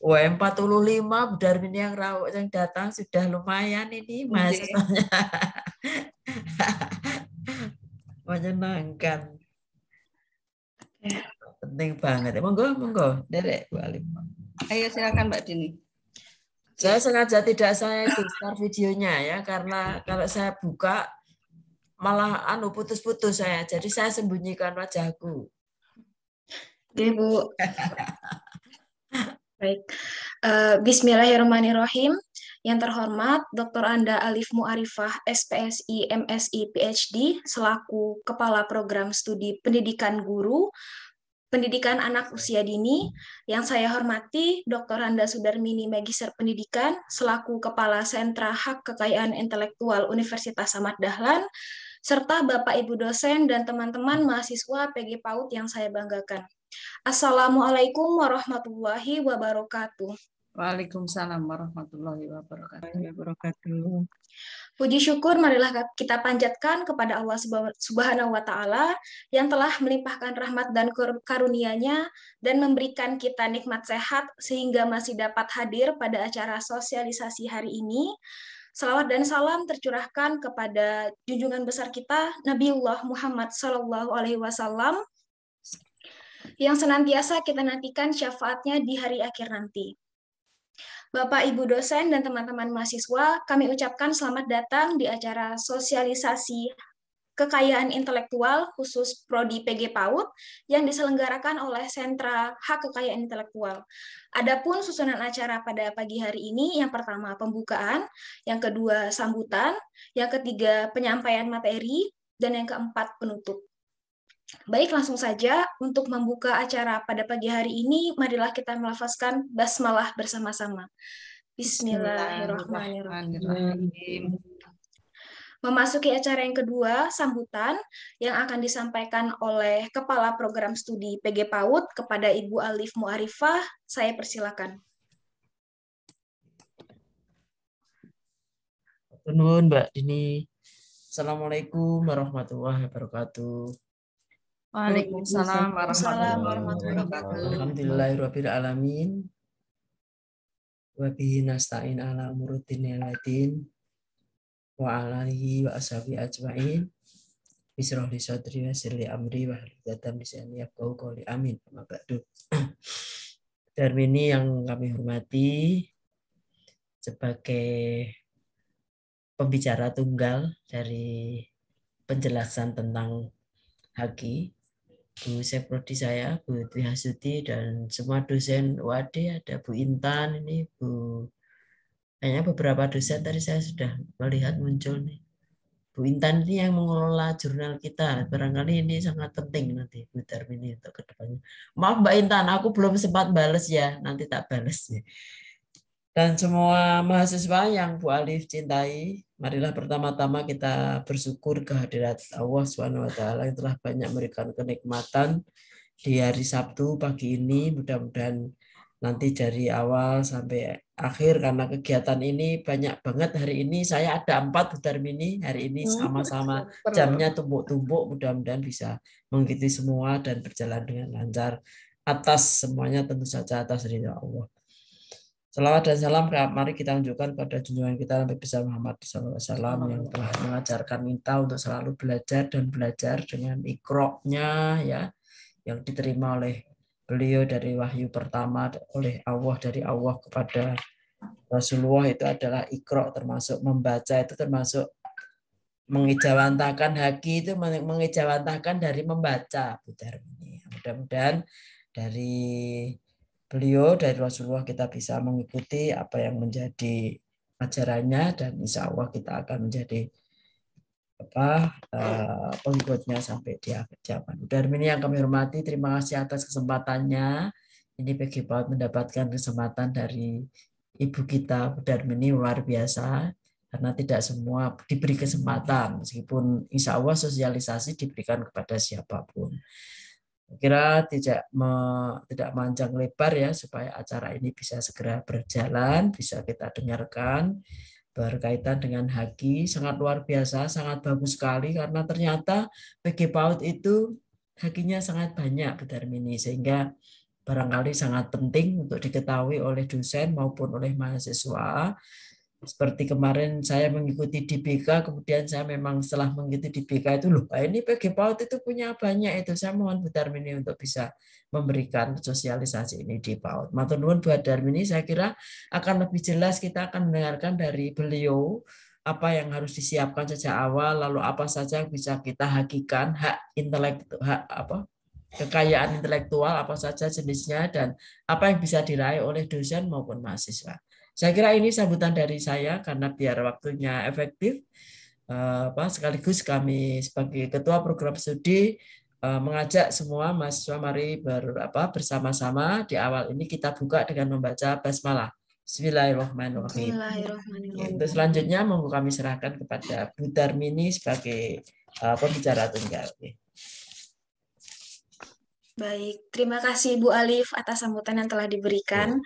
W45 Bu Darmini yang rawat yang datang sudah lumayan ini mahasiswanya. Menyenangkan. Penting banget. Monggo, Derek Bu Alim. Ayo silakan Mbak Dini. Saya sengaja tidak saya itu start videonya ya, karena kalau saya buka malah putus-putus saya. Jadi saya sembunyikan wajahku. Oke, Bu. Baik. Bismillahirrahmanirrahim. Yang terhormat Dr. Anda Alif Mu'arifah, SPSI, MSI, PhD, selaku Kepala Program Studi Pendidikan Guru, Pendidikan Anak Usia Dini. Yang saya hormati Dr. Anda Sudarmini, Magister Pendidikan, selaku Kepala Sentra Hak Kekayaan Intelektual Universitas Ahmad Dahlan, serta Bapak Ibu dosen dan teman-teman mahasiswa PG PAUD yang saya banggakan. Assalamualaikum warahmatullahi wabarakatuh. Waalaikumsalam warahmatullahi wabarakatuh. Puji syukur marilah kita panjatkan kepada Allah Subhanahu wa Ta'ala yang telah melimpahkan rahmat dan karunia-Nya dan memberikan kita nikmat sehat sehingga masih dapat hadir pada acara sosialisasi hari ini. Salawat dan salam tercurahkan kepada junjungan besar kita Nabiullah Muhammad SAW yang senantiasa kita nantikan syafaatnya di hari akhir nanti. Bapak, Ibu dosen, dan teman-teman mahasiswa, kami ucapkan selamat datang di acara sosialisasi kekayaan intelektual khusus Prodi PG PAUD yang diselenggarakan oleh Sentra Hak Kekayaan Intelektual. Adapun susunan acara pada pagi hari ini, yang pertama pembukaan, yang kedua sambutan, yang ketiga penyampaian materi, dan yang keempat penutup. Baik, langsung saja untuk membuka acara pada pagi hari ini, marilah kita melafazkan basmalah bersama-sama. Bismillahirrahmanirrahim. Memasuki acara yang kedua, sambutan, yang akan disampaikan oleh Kepala Program Studi PG PAUD kepada Ibu Alif Mu'arifah. Saya persilakan. Nuhun Mbak Dini. Assalamualaikum warahmatullahi wabarakatuh. Waalaikumsalam warahmatullahi wabarakatuh. Alhamdulillahirabbil alamin. Wa bihi nasta'in ala umuruddin wal-din wa ala alihi wa ashabihi ajmain. Bismillah li sadri wa sirli amri wa hludatan lisani yafqahu qawli. Amin. Amma ba'du. Darmini yang kami hormati, sebagai pembicara tunggal dari penjelasan tentang Haki, Bu Seprodi saya, Bu Dwi Hasuti, dan semua dosen UAD, ada Bu Intan, ini Bu, kayaknya beberapa dosen tadi saya sudah melihat muncul nih. Bu Intan ini yang mengelola jurnal kita, barangkali ini sangat penting nanti Bu Darmini untuk kedepannya. Maaf Mbak Intan, aku belum sempat bales ya, nanti tak bales ya. Dan semua mahasiswa yang Bu Alif cintai, marilah pertama-tama kita bersyukur kehadirat Allah SWT yang telah banyak memberikan kenikmatan di hari Sabtu pagi ini. Mudah-mudahan nanti dari awal sampai akhir, karena kegiatan ini banyak banget hari ini. Saya ada 4 Bu Darmini hari ini, sama-sama jamnya tumpuk-tumpuk. Mudah-mudahan bisa mengikuti semua dan berjalan dengan lancar. Atas semuanya tentu saja atas ridha Allah. Salawat dan salam mari kita unjukkan pada junjungan kita Nabi besar Muhammad SAW yang telah mengajarkan kita untuk selalu belajar dan belajar dengan iqra-nya ya, yang diterima oleh beliau dari wahyu pertama oleh Allah, dari Allah kepada Rasulullah, itu adalah iqra, termasuk membaca, itu termasuk mengijawantahkan haki, itu mengijawantahkan dari membaca. Mudah-mudahan dari beliau, dari Rasulullah, kita bisa mengikuti apa yang menjadi ajarannya, dan insya Allah kita akan menjadi pengikutnya sampai di akhir zaman. Darmini yang kami hormati, terima kasih atas kesempatannya. Ini PG PAUD mendapatkan kesempatan dari ibu kita Darmini luar biasa, karena tidak semua diberi kesempatan, meskipun insya Allah sosialisasi diberikan kepada siapapun. Kira tidak panjang lebar ya, supaya acara ini bisa segera berjalan, bisa kita dengarkan. Berkaitan dengan Haki, sangat luar biasa, sangat bagus sekali, karena ternyata PG PAUD itu Hakinya sangat banyak Bu Darmini, sehingga barangkali sangat penting untuk diketahui oleh dosen maupun oleh mahasiswa. Seperti kemarin saya mengikuti DBK, kemudian saya memang setelah mengikuti DBK itu, loh ini PG PAUD itu punya banyak itu. Saya mohon Bu Darmini untuk bisa memberikan sosialisasi ini di PAUD. Matur nuwun Bu Darmini, saya kira akan lebih jelas kita akan mendengarkan dari beliau apa yang harus disiapkan sejak awal, lalu apa saja yang bisa kita hakikan, kekayaan intelektual apa saja jenisnya, dan apa yang bisa diraih oleh dosen maupun mahasiswa. Saya kira ini sambutan dari saya karena biar waktunya efektif. Sekaligus kami sebagai ketua program studi mengajak semua mahasiswa mari bersama-sama di awal ini kita buka dengan membaca basmalah. Bismillahirrahmanirrahim. Untuk selanjutnya monggo kami serahkan kepada Bu Darmini sebagai pembicara tunggal. Baik, terima kasih Bu Alif atas sambutan yang telah diberikan.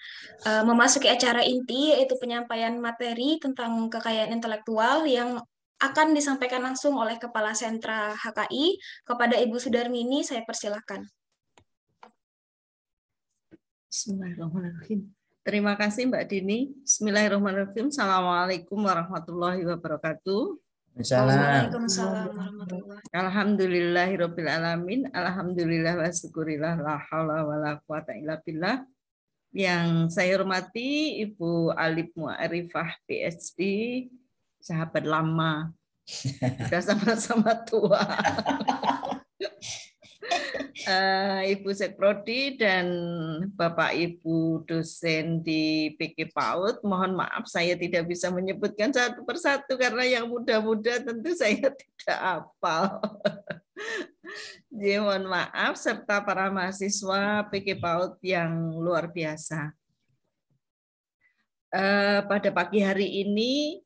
Memasuki acara inti, yaitu penyampaian materi tentang kekayaan intelektual yang akan disampaikan langsung oleh Kepala Sentra HKI. Kepada Ibu Sudarmini, saya persilahkan. Bismillahirrahmanirrahim. Terima kasih Mbak Dini. Bismillahirrahmanirrahim. Assalamualaikum warahmatullahi wabarakatuh. Waalaikumsalam warahmatullahi wabarakatuh. Alhamdulillahirabbil alamin. Alhamdulillah wa syukurillah la haula wala quwata illa billah. Yang saya hormati Ibu Alif Mu'arifah PhD, sahabat lama. Sudah sama-sama tua. Ibu Sekprodi dan Bapak Ibu dosen di PG PAUD, mohon maaf saya tidak bisa menyebutkan satu persatu karena yang muda-muda tentu saya tidak hafal. Jadi mohon maaf, serta para mahasiswa PG PAUD yang luar biasa. Pada pagi hari ini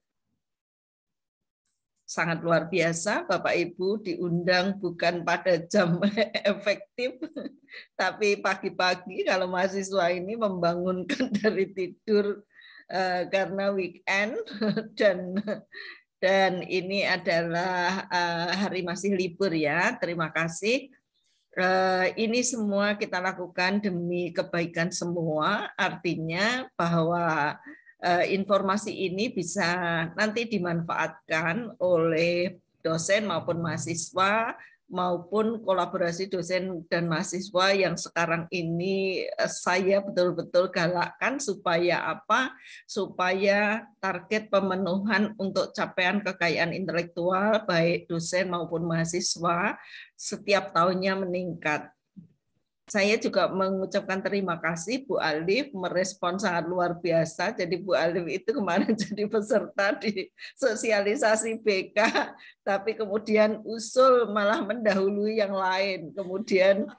sangat luar biasa, Bapak Ibu diundang bukan pada jam efektif, tapi pagi-pagi kalau mahasiswa ini membangunkan dari tidur karena weekend dan ini adalah hari masih libur ya. Terima kasih. Ini semua kita lakukan demi kebaikan semua, artinya bahwa informasi ini bisa nanti dimanfaatkan oleh dosen maupun mahasiswa maupun kolaborasi dosen dan mahasiswa yang sekarang ini saya betul-betul galakkan supaya apa? Supaya target pemenuhan untuk capaian kekayaan intelektual baik dosen maupun mahasiswa setiap tahunnya meningkat. Saya juga mengucapkan terima kasih Bu Alif, merespon sangat luar biasa. Jadi Bu Alif itu kemarin jadi peserta di sosialisasi BK, tapi kemudian usul malah mendahului yang lain. Kemudian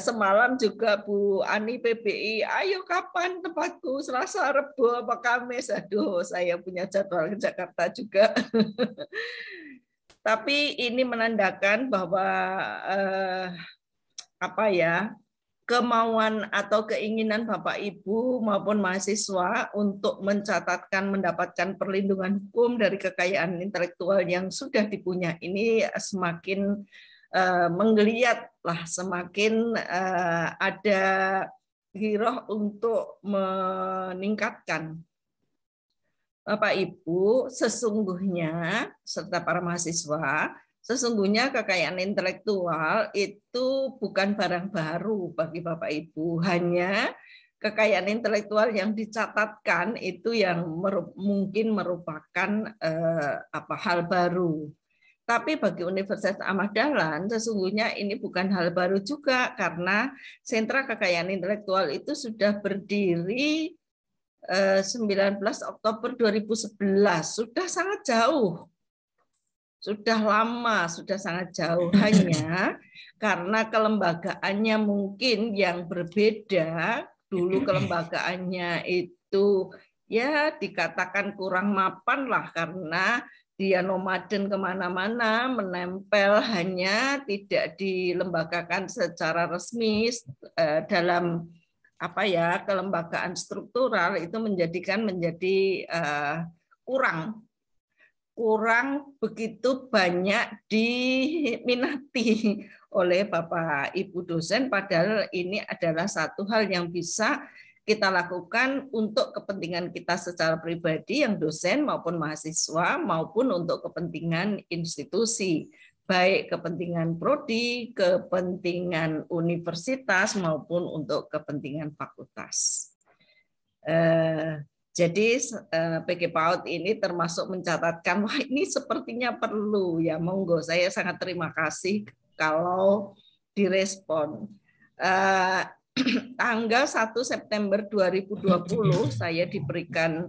semalam juga Bu Ani PBI, ayo kapan tempatku, Selasa, Rebo, apa Kamis? Aduh, saya punya jadwal ke Jakarta juga. Tapi ini menandakan bahwa kemauan atau keinginan Bapak Ibu maupun mahasiswa untuk mencatatkan mendapatkan perlindungan hukum dari kekayaan intelektual yang sudah dipunya ini semakin menggeliat lah, semakin ada giroh untuk meningkatkan. Bapak Ibu, sesungguhnya serta para mahasiswa, sesungguhnya kekayaan intelektual itu bukan barang baru bagi Bapak Ibu, hanya kekayaan intelektual yang dicatatkan itu yang mungkin merupakan hal baru. Tapi bagi Universitas Ahmad Dahlan sesungguhnya ini bukan hal baru juga karena Sentra Kekayaan Intelektual itu sudah berdiri 19 Oktober 2011, sudah sangat jauh. Sudah lama, sudah sangat jauh, hanya karena kelembagaannya mungkin yang berbeda. Dulu kelembagaannya itu ya dikatakan kurang mapan lah karena dia nomaden kemana-mana, menempel hanya tidak dilembagakan secara resmi dalam kelembagaan struktural itu menjadi kurang kurang begitu banyak diminati oleh Bapak Ibu dosen, padahal ini adalah satu hal yang bisa kita lakukan untuk kepentingan kita secara pribadi yang dosen maupun mahasiswa maupun untuk kepentingan institusi, baik kepentingan prodi, kepentingan universitas maupun untuk kepentingan fakultas. Jadi PG PAUD ini termasuk mencatatkan, wah ini sepertinya perlu ya, monggo, saya sangat terima kasih kalau direspon. Tanggal 1 September 2020 saya diberikan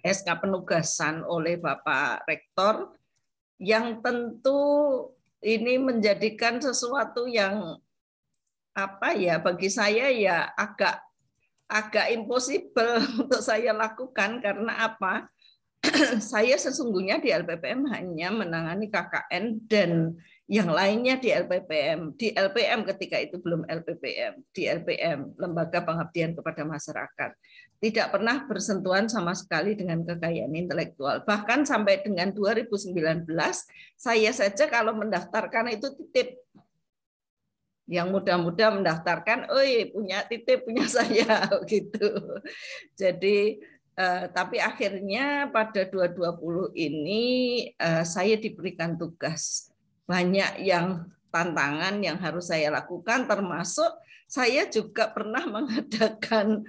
SK penugasan oleh Bapak Rektor yang tentu ini menjadikan sesuatu yang bagi saya ya agak impossible untuk saya lakukan. Karena apa? Saya sesungguhnya di LPPM hanya menangani KKN dan yang lainnya di LPPM. Di LPM ketika itu belum LPPM, di LPM, Lembaga Pengabdian kepada Masyarakat. Tidak pernah bersentuhan sama sekali dengan kekayaan intelektual. Bahkan sampai dengan 2019, saya saja kalau mendaftarkan itu titip. Yang muda-muda mendaftarkan, punya titip, punya saya, gitu. Jadi tapi akhirnya pada 2020 ini saya diberikan tugas. Banyak yang tantangan yang harus saya lakukan, termasuk saya juga pernah mengadakan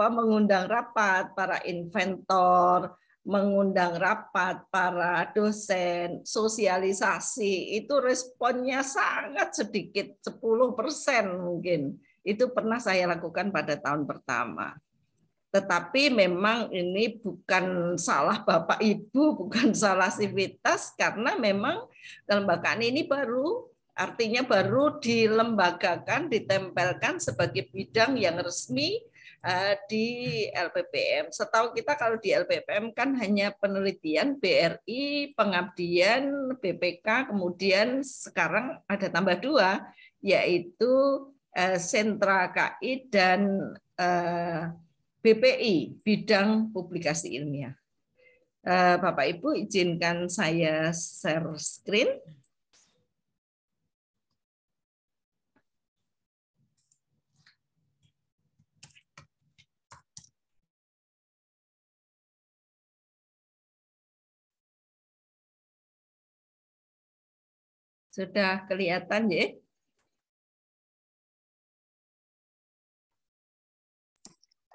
mengundang rapat para inventor, mengundang rapat para dosen, sosialisasi, itu responnya sangat sedikit, 10% mungkin. Itu pernah saya lakukan pada tahun pertama. Tetapi memang ini bukan salah Bapak Ibu, bukan salah Sivitas, karena memang kelembagaan ini baru, artinya baru dilembagakan, ditempelkan sebagai bidang yang resmi di LPPM. Setahu kita kalau di LPPM kan hanya penelitian, BRI, pengabdian, BPK, kemudian sekarang ada tambah 2, yaitu sentra KI dan BPI, bidang publikasi ilmiah. Bapak Ibu, izinkan saya share screen. Sudah kelihatan ya?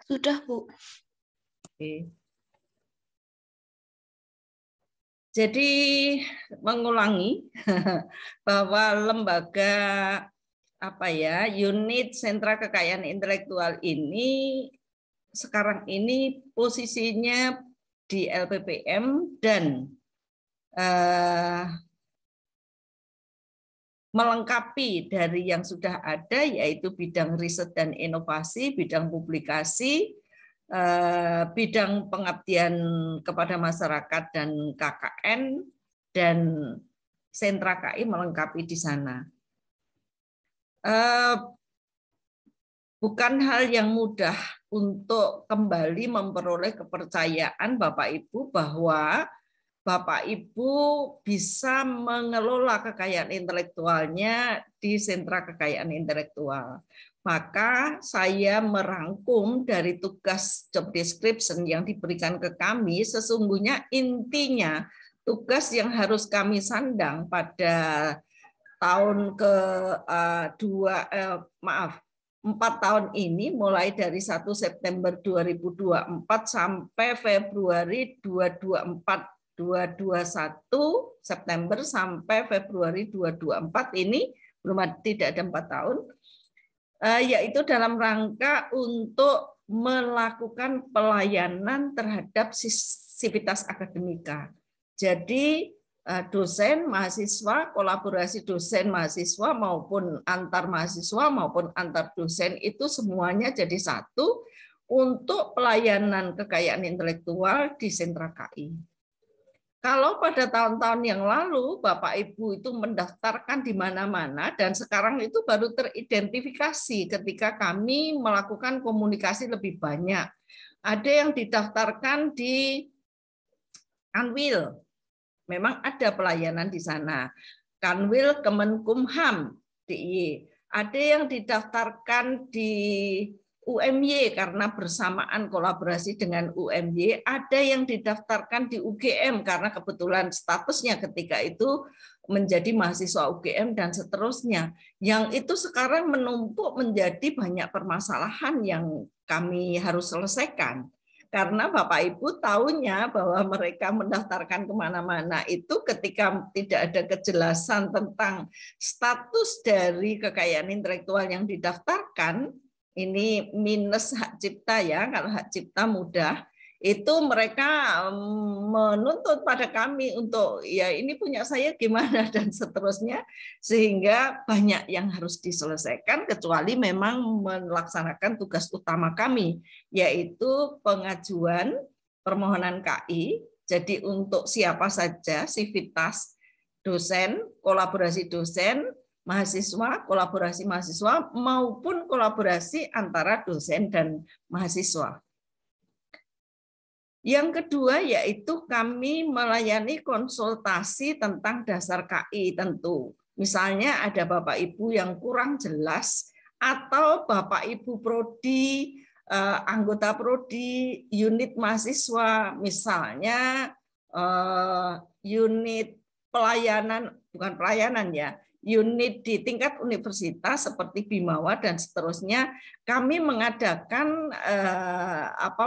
Sudah, Bu. Oke. Jadi mengulangi bahwa lembaga unit sentra kekayaan intelektual ini sekarang ini posisinya di LPPM dan melengkapi dari yang sudah ada, yaitu bidang riset dan inovasi, bidang publikasi, bidang pengabdian kepada masyarakat dan KKN, dan sentra KI melengkapi di sana. Bukan hal yang mudah untuk kembali memperoleh kepercayaan Bapak Ibu bahwa Bapak Ibu bisa mengelola kekayaan intelektualnya di sentra kekayaan intelektual. Maka saya merangkum dari tugas job description yang diberikan ke kami, sesungguhnya intinya tugas yang harus kami sandang pada tahun ke-4 tahun ini, mulai dari 1 September 2024 sampai Februari 2021 September sampai Februari 2024 ini tidak ada 4 tahun, yaitu dalam rangka untuk melakukan pelayanan terhadap sivitas akademika. Jadi dosen mahasiswa, kolaborasi dosen mahasiswa maupun antar mahasiswa maupun antar dosen itu semuanya jadi satu untuk pelayanan kekayaan intelektual di sentra KI. Kalau pada tahun-tahun yang lalu Bapak Ibu itu mendaftarkan di mana-mana dan sekarang itu baru teridentifikasi ketika kami melakukan komunikasi lebih banyak. Ada yang didaftarkan di Anwil, memang ada pelayanan di sana. Kanwil Kemenkumham DIY. Ada yang didaftarkan di UMY karena bersamaan kolaborasi dengan UMY, ada yang didaftarkan di UGM karena kebetulan statusnya ketika itu menjadi mahasiswa UGM dan seterusnya. Yang itu sekarang menumpuk menjadi banyak permasalahan yang kami harus selesaikan. Karena Bapak Ibu tahunya bahwa mereka mendaftarkan kemana-mana itu ketika tidak ada kejelasan tentang status dari kekayaan intelektual yang didaftarkan, ini minus hak cipta ya, kalau hak cipta mudah, itu mereka menuntut pada kami untuk ya ini punya saya gimana dan seterusnya, sehingga banyak yang harus diselesaikan kecuali memang melaksanakan tugas utama kami, yaitu pengajuan permohonan KI. Jadi untuk siapa saja, sivitas dosen, kolaborasi dosen, mahasiswa, kolaborasi mahasiswa, maupun kolaborasi antara dosen dan mahasiswa. Yang kedua yaitu kami melayani konsultasi tentang dasar KI tentu. Misalnya ada Bapak Ibu yang kurang jelas atau Bapak Ibu prodi, anggota prodi, unit mahasiswa, misalnya unit pelayanan, bukan pelayanan ya, unit di tingkat universitas seperti Bimawa dan seterusnya, kami mengadakan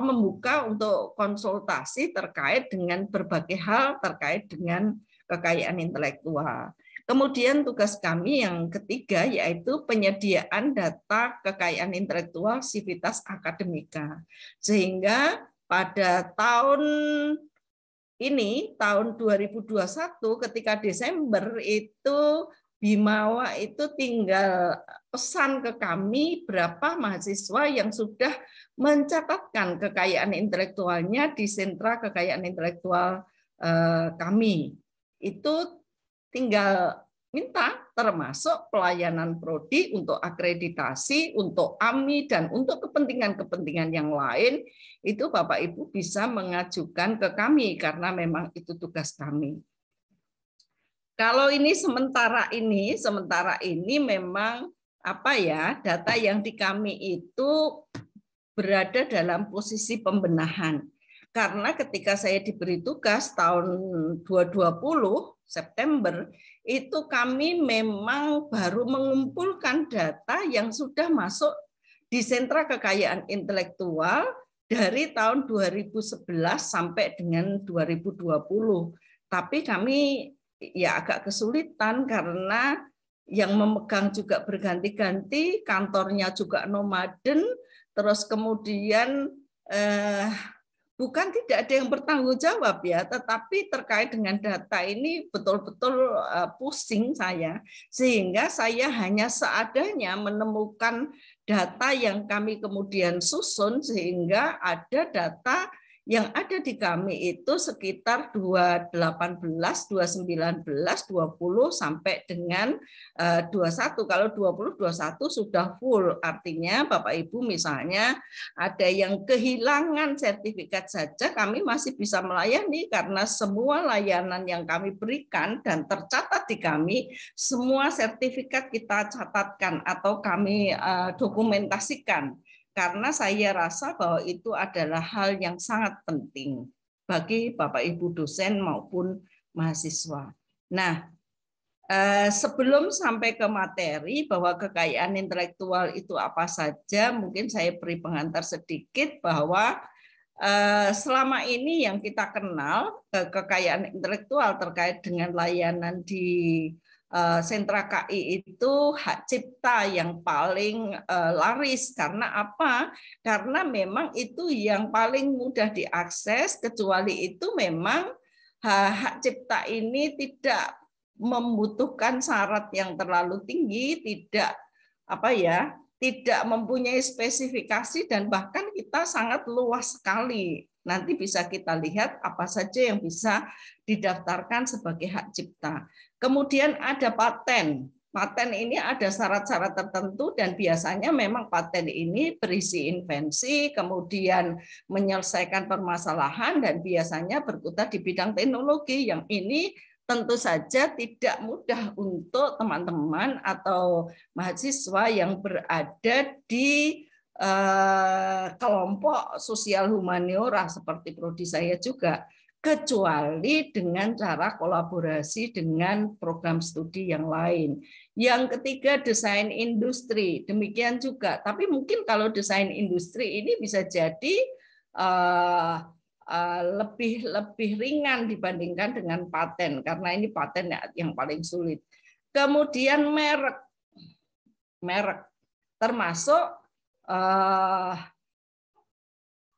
membuka untuk konsultasi terkait dengan berbagai hal terkait dengan kekayaan intelektual. Kemudian tugas kami yang ketiga yaitu penyediaan data kekayaan intelektual sivitas akademika. Sehingga pada tahun ini, tahun 2021 ketika Desember itu Bimawa itu tinggal pesan ke kami berapa mahasiswa yang sudah mencatatkan kekayaan intelektualnya di sentra kekayaan intelektual kami. Itu tinggal minta termasuk pelayanan prodi untuk akreditasi, untuk AMI, dan untuk kepentingan-kepentingan yang lain, itu Bapak Ibu bisa mengajukan ke kami karena memang itu tugas kami. Kalau ini sementara ini memang data yang di kami itu berada dalam posisi pembenahan. Karena ketika saya diberi tugas tahun 2020 September itu kami memang baru mengumpulkan data yang sudah masuk di sentra kekayaan intelektual dari tahun 2011 sampai dengan 2020. Tapi kami ya agak kesulitan karena yang memegang juga berganti-ganti, kantornya juga nomaden, terus kemudian bukan tidak ada yang bertanggung jawab ya, tetapi terkait dengan data ini betul-betul pusing saya, sehingga saya hanya seadanya menemukan data yang kami kemudian susun sehingga ada data yang ada di kami itu sekitar 2018, 2019, 20 sampai dengan 21. Kalau 20, 21 sudah full. Artinya Bapak Ibu misalnya ada yang kehilangan sertifikat saja kami masih bisa melayani karena semua layanan yang kami berikan dan tercatat di kami, semua sertifikat kita catatkan atau kami dokumentasikan. Karena saya rasa bahwa itu adalah hal yang sangat penting bagi Bapak Ibu dosen maupun mahasiswa. Nah, sebelum sampai ke materi bahwa kekayaan intelektual itu apa saja, mungkin saya beri pengantar sedikit bahwa selama ini yang kita kenal kekayaan intelektual terkait dengan layanan di sentra KI itu hak cipta yang paling laris. Karena apa? Karena memang itu yang paling mudah diakses, kecuali itu memang hak cipta ini tidak membutuhkan syarat yang terlalu tinggi, tidak tidak mempunyai spesifikasi, dan bahkan kita sangat luas sekali. Nanti bisa kita lihat apa saja yang bisa didaftarkan sebagai hak cipta. Kemudian ada paten. paten ini ada syarat-syarat tertentu dan biasanya memang paten ini berisi invensi, kemudian menyelesaikan permasalahan dan biasanya berkutat di bidang teknologi yang ini tentu saja tidak mudah untuk teman-teman atau mahasiswa yang berada di kelompok sosial humaniora seperti prodi saya juga, kecuali dengan cara kolaborasi dengan program studi yang lain. Yang ketiga, desain industri. Demikian juga. Tapi mungkin kalau desain industri ini bisa jadi lebih ringan dibandingkan dengan paten, karena ini paten yang paling sulit. Kemudian merek termasuk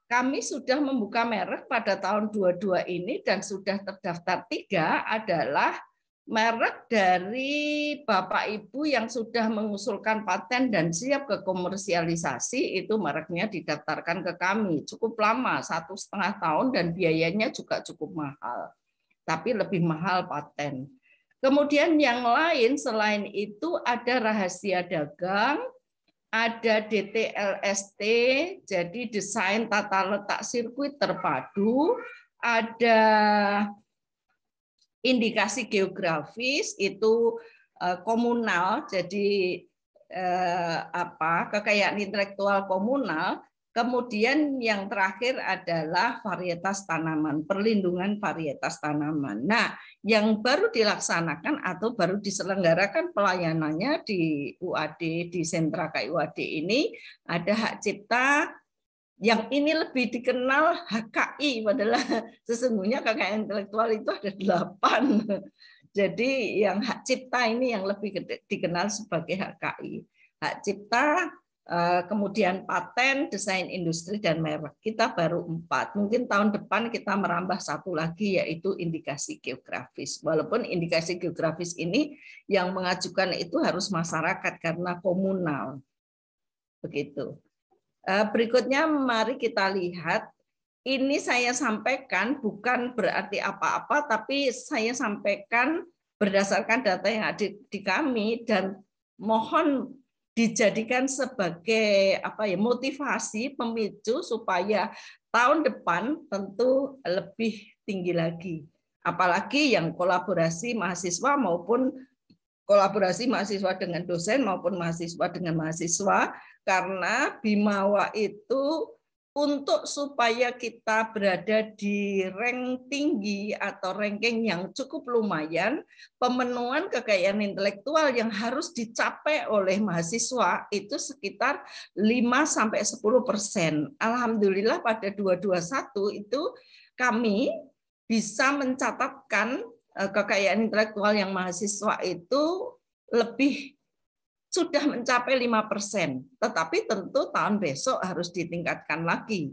kami sudah membuka merek pada tahun 22 ini dan sudah terdaftar 3 adalah merek dari Bapak Ibu yang sudah mengusulkan paten dan siap ke komersialisasi, itu mereknya didaftarkan ke kami. Cukup lama, 1,5 tahun dan biayanya juga cukup mahal. Tapi lebih mahal paten. Kemudian yang lain selain itu ada rahasia dagang, ada DTLST, jadi desain tata letak sirkuit terpadu, ada indikasi geografis itu komunal, jadi kekayaan intelektual komunal. Kemudian yang terakhir adalah varietas tanaman, perlindungan varietas tanaman. Nah, yang baru dilaksanakan atau baru diselenggarakan pelayanannya di UAD, di sentra KIUAD ini ada hak cipta, yang ini lebih dikenal HKI, padahal sesungguhnya kekayaan intelektual itu ada 8. Jadi yang hak cipta ini yang lebih dikenal sebagai HKI. Hak cipta, kemudian paten, desain industri, dan merek. Kita baru 4. Mungkin tahun depan kita merambah 1 lagi, yaitu indikasi geografis. Walaupun indikasi geografis ini yang mengajukan itu harus masyarakat karena komunal. Begitu. Berikutnya mari kita lihat. Ini saya sampaikan bukan berarti apa-apa, tapi saya sampaikan berdasarkan data yang ada di kami dan mohon dijadikan sebagai motivasi pemicu supaya tahun depan tentu lebih tinggi lagi. Apalagi yang kolaborasi mahasiswa maupun kolaborasi mahasiswa dengan dosen maupun mahasiswa dengan mahasiswa, karena Bimawa itu untuk supaya kita berada di rank tinggi atau ranking yang cukup lumayan, pemenuhan kekayaan intelektual yang harus dicapai oleh mahasiswa itu sekitar 5-10%. Alhamdulillah pada 2021 itu kami bisa mencatatkan kekayaan intelektual yang mahasiswa itu lebih sudah mencapai 5%, tetapi tentu tahun besok harus ditingkatkan lagi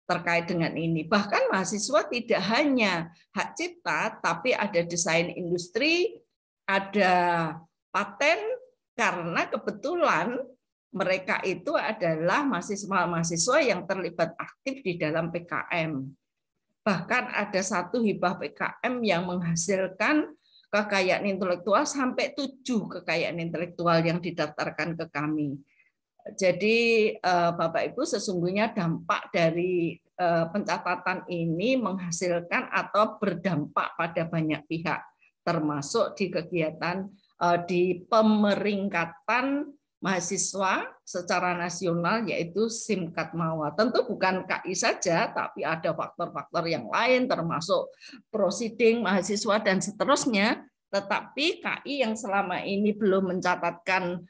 terkait dengan ini. Bahkan mahasiswa tidak hanya hak cipta, tapi ada desain industri, ada paten, karena kebetulan mereka itu adalah mahasiswa-mahasiswa yang terlibat aktif di dalam PKM. Bahkan ada 1 hibah PKM yang menghasilkan kekayaan intelektual sampai 7 kekayaan intelektual yang didaftarkan ke kami. Jadi Bapak Ibu, sesungguhnya dampak dari pencatatan ini menghasilkan atau berdampak pada banyak pihak, termasuk di kegiatan di pemeringkatan mahasiswa secara nasional, yaitu Simkatmawa. Tentu bukan KI saja, tapi ada faktor-faktor yang lain termasuk prosiding mahasiswa dan seterusnya. Tetapi KI yang selama ini belum mencatatkan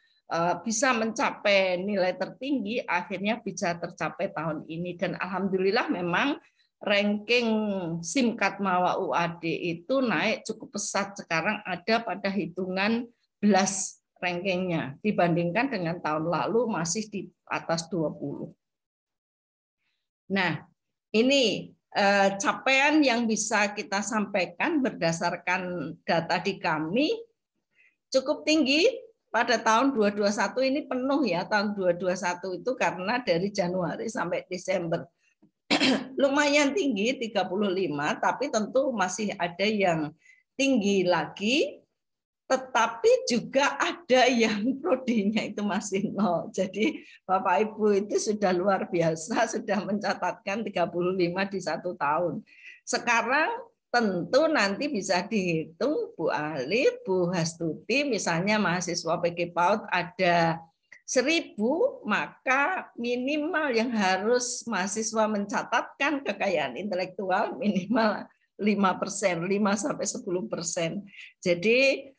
bisa mencapai nilai tertinggi, akhirnya bisa tercapai tahun ini. Dan alhamdulillah memang ranking Simkatmawa UAD itu naik cukup pesat. Sekarang ada pada hitungan belas rankingnya dibandingkan dengan tahun lalu masih di atas 20. Nah, ini capaian yang bisa kita sampaikan berdasarkan data di kami cukup tinggi pada tahun 2021 ini penuh ya, tahun 2021 itu karena dari Januari sampai Desember lumayan tinggi 35, tapi tentu masih ada yang tinggi lagi. tetapi juga ada yang prodinya itu masih 0. Jadi Bapak Ibu itu sudah luar biasa, sudah mencatatkan 35 di 1 tahun. Sekarang tentu nanti bisa dihitung Bu Ali, Bu Hastuti, misalnya mahasiswa PG PAUD ada 1.000, maka minimal yang harus mahasiswa mencatatkan kekayaan intelektual minimal 5%, 5-10%. Jadi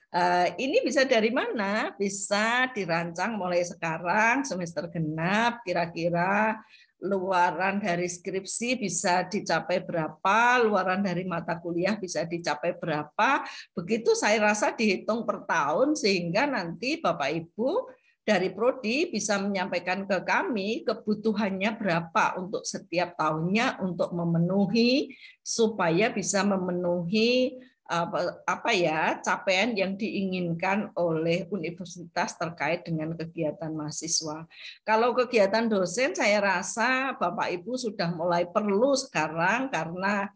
ini bisa dari mana? Bisa dirancang mulai sekarang, semester genap, kira-kira luaran dari skripsi bisa dicapai berapa, luaran dari mata kuliah bisa dicapai berapa. Begitu saya rasa dihitung per tahun, sehingga nanti Bapak Ibu dari Prodi bisa menyampaikan ke kami kebutuhannya berapa untuk setiap tahunnya untuk memenuhi, supaya bisa memenuhi capaian yang diinginkan oleh universitas terkait dengan kegiatan mahasiswa. Kalau kegiatan dosen saya rasa Bapak Ibu sudah mulai perlu sekarang, karena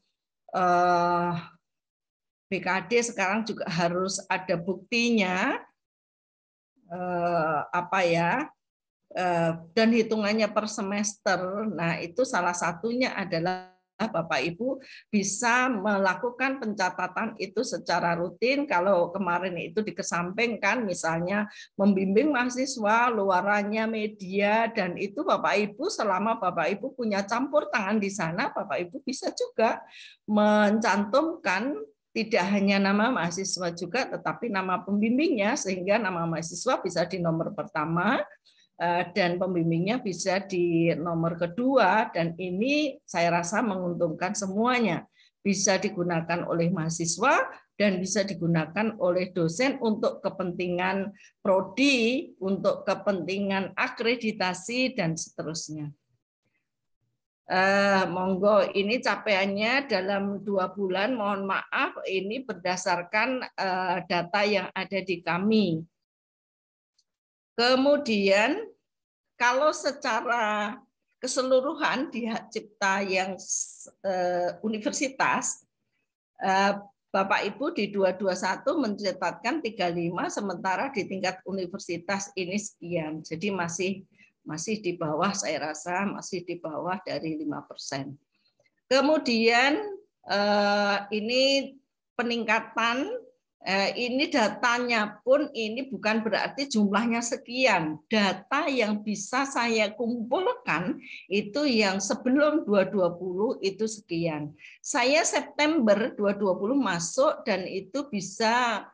BKD sekarang juga harus ada buktinya, dan hitungannya per semester. Nah, itu salah satunya adalah Bapak Ibu bisa melakukan pencatatan itu secara rutin. Kalau kemarin itu dikesampingkan, misalnya membimbing mahasiswa, luarannya media, dan itu Bapak Ibu selama Bapak Ibu punya campur tangan di sana, Bapak Ibu bisa juga mencantumkan tidak hanya nama mahasiswa juga, tetapi nama pembimbingnya, sehingga nama mahasiswa bisa di nomor pertama, dan pembimbingnya bisa di nomor kedua, dan ini saya rasa menguntungkan semuanya. Bisa digunakan oleh mahasiswa dan bisa digunakan oleh dosen untuk kepentingan prodi, untuk kepentingan akreditasi, dan seterusnya. Monggo, ini capaiannya dalam 2 bulan, mohon maaf, ini berdasarkan data yang ada di kami. Kemudian kalau secara keseluruhan di hak cipta yang universitas, Bapak Ibu di 221 mencatatkan 35, sementara di tingkat universitas ini sekian. Jadi masih di bawah, saya rasa masih di bawah dari 5%. Kemudian ini peningkatan. Ini datanya pun ini bukan berarti jumlahnya sekian. Data yang bisa saya kumpulkan itu yang sebelum 2020 itu sekian. Saya September 2020 masuk dan itu bisa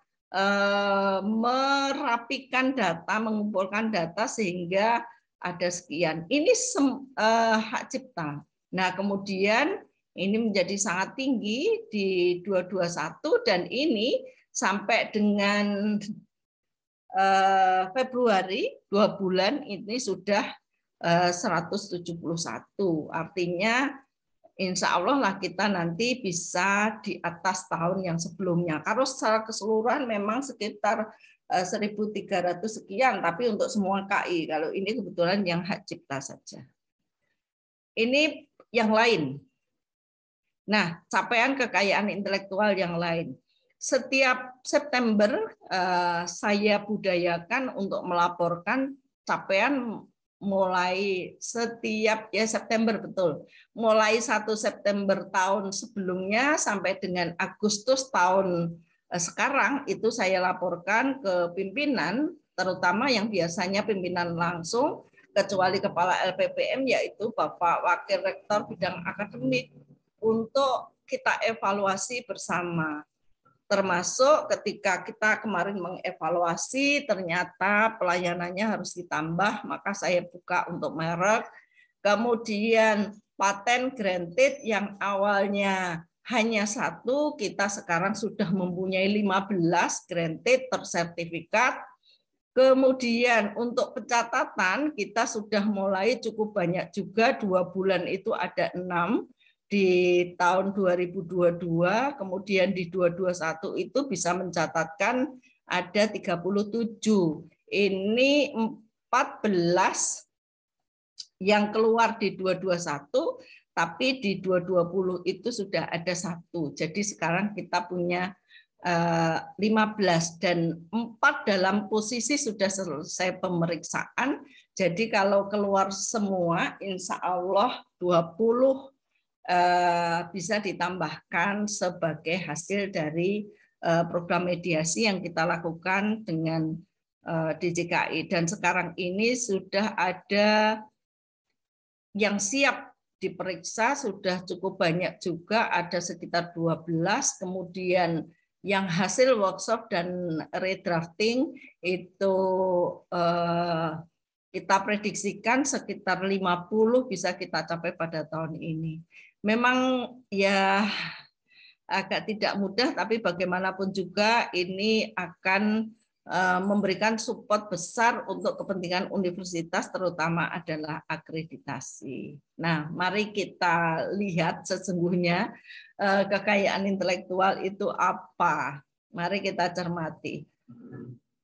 merapikan data, mengumpulkan data sehingga ada sekian. Ini hak cipta. Nah, kemudian ini menjadi sangat tinggi di 221 dan ini sampai dengan Februari 2 bulan ini sudah 171. Artinya insya Allah lah kita nanti bisa di atas tahun yang sebelumnya. Kalau secara keseluruhan memang sekitar 1.300 sekian, tapi untuk semua KI. Kalau ini kebetulan yang hak cipta saja. Ini yang lain. Nah, capaian kekayaan intelektual yang lain. Setiap September saya budayakan untuk melaporkan capaian mulai setiap September, betul. Mulai 1 September tahun sebelumnya sampai dengan Agustus tahun sekarang itu saya laporkan ke pimpinan, terutama yang biasanya pimpinan langsung, kecuali kepala LPPM yaitu Bapak Wakil Rektor Bidang Akademik, untuk kita evaluasi bersama. Termasuk ketika kita kemarin mengevaluasi ternyata pelayanannya harus ditambah, maka saya buka untuk merek. Kemudian paten granted yang awalnya hanya 1, kita sekarang sudah mempunyai 15 granted tersertifikat. Kemudian untuk pencatatan kita sudah mulai cukup banyak juga, 2 bulan itu ada 6. Di tahun 2022, kemudian di 2021 itu bisa mencatatkan ada 37. Ini 14 yang keluar di 2021, tapi di 2020 itu sudah ada 1. Jadi sekarang kita punya 15 dan 4 dalam posisi sudah selesai pemeriksaan. Jadi kalau keluar semua, insya Allah 20 bisa ditambahkan sebagai hasil dari program mediasi yang kita lakukan dengan DJKI. Dan sekarang ini sudah ada yang siap diperiksa, sudah cukup banyak juga, ada sekitar 12, kemudian yang hasil workshop dan redrafting itu kita prediksikan sekitar 50 bisa kita capai pada tahun ini. Memang ya agak tidak mudah, tapi bagaimanapun juga ini akan memberikan support besar untuk kepentingan universitas, terutama adalah akreditasi. Nah, mari kita lihat sesungguhnya kekayaan intelektual itu apa. Mari kita cermati.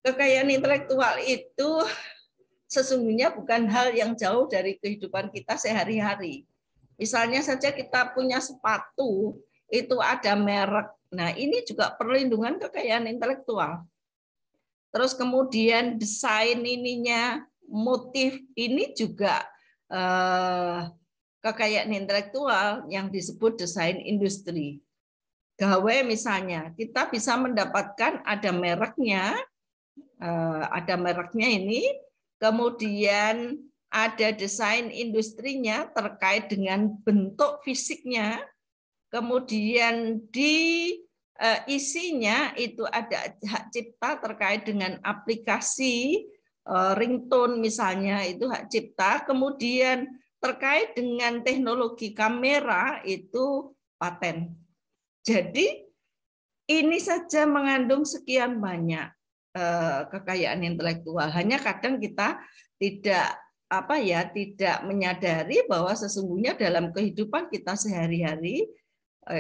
Kekayaan intelektual itu sesungguhnya bukan hal yang jauh dari kehidupan kita sehari-hari. Misalnya saja kita punya sepatu, itu ada merek. Nah, ini juga perlindungan kekayaan intelektual. Terus kemudian desain ininya, motif ini juga kekayaan intelektual yang disebut desain industri. Gawe misalnya, kita bisa mendapatkan ada mereknya ini, kemudian ada desain industrinya terkait dengan bentuk fisiknya, kemudian di isinya itu ada hak cipta terkait dengan aplikasi ringtone misalnya, itu hak cipta, kemudian terkait dengan teknologi kamera itu paten. Jadi ini saja mengandung sekian banyak kekayaan intelektual. Hanya kadang kita tidak menyadari bahwa sesungguhnya dalam kehidupan kita sehari-hari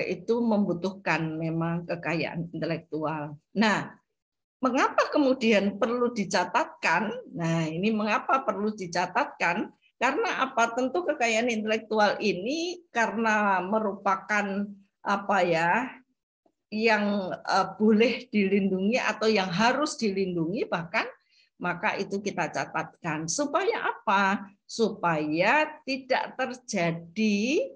itu membutuhkan memang kekayaan intelektual. Nah, mengapa kemudian perlu dicatatkan? Nah, ini mengapa perlu dicatatkan? Karena apa? Tentu kekayaan intelektual ini karena merupakan yang boleh dilindungi atau yang harus dilindungi bahkan, maka itu kita catatkan. Supaya apa? Supaya tidak terjadi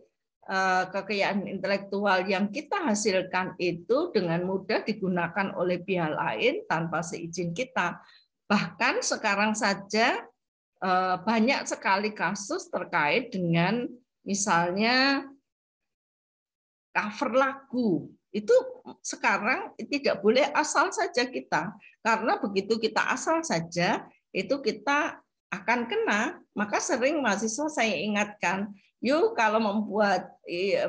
kekayaan intelektual yang kita hasilkan itu dengan mudah digunakan oleh pihak lain tanpa seizin kita. Bahkan sekarang saja banyak sekali kasus terkait dengan misalnya cover lagu. Itu sekarang tidak boleh asal saja kita. Karena begitu kita asal saja, itu kita akan kena. Maka sering mahasiswa saya ingatkan, yuk kalau membuat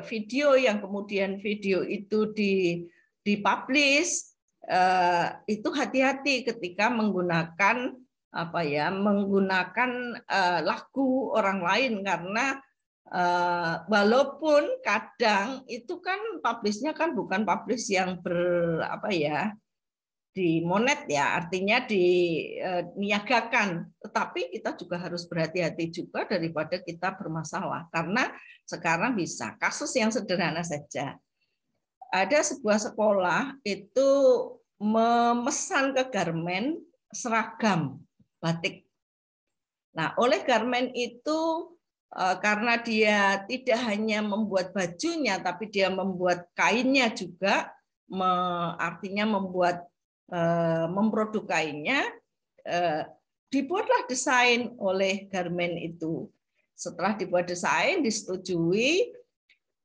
video yang kemudian video itu dipublish, itu hati-hati ketika menggunakan lagu orang lain, karena walaupun kadang itu kan publishnya kan bukan publish yang di monet ya, artinya diniagakan. Tetapi kita juga harus berhati-hati juga daripada kita bermasalah. Karena sekarang bisa, kasus yang sederhana saja. Ada sebuah sekolah itu memesan ke garmen seragam batik. Nah, oleh garmen itu karena dia tidak hanya membuat bajunya, tapi dia membuat kainnya juga, artinya memproduk kainnya, dibuatlah desain oleh garmen itu. Setelah dibuat desain, disetujui,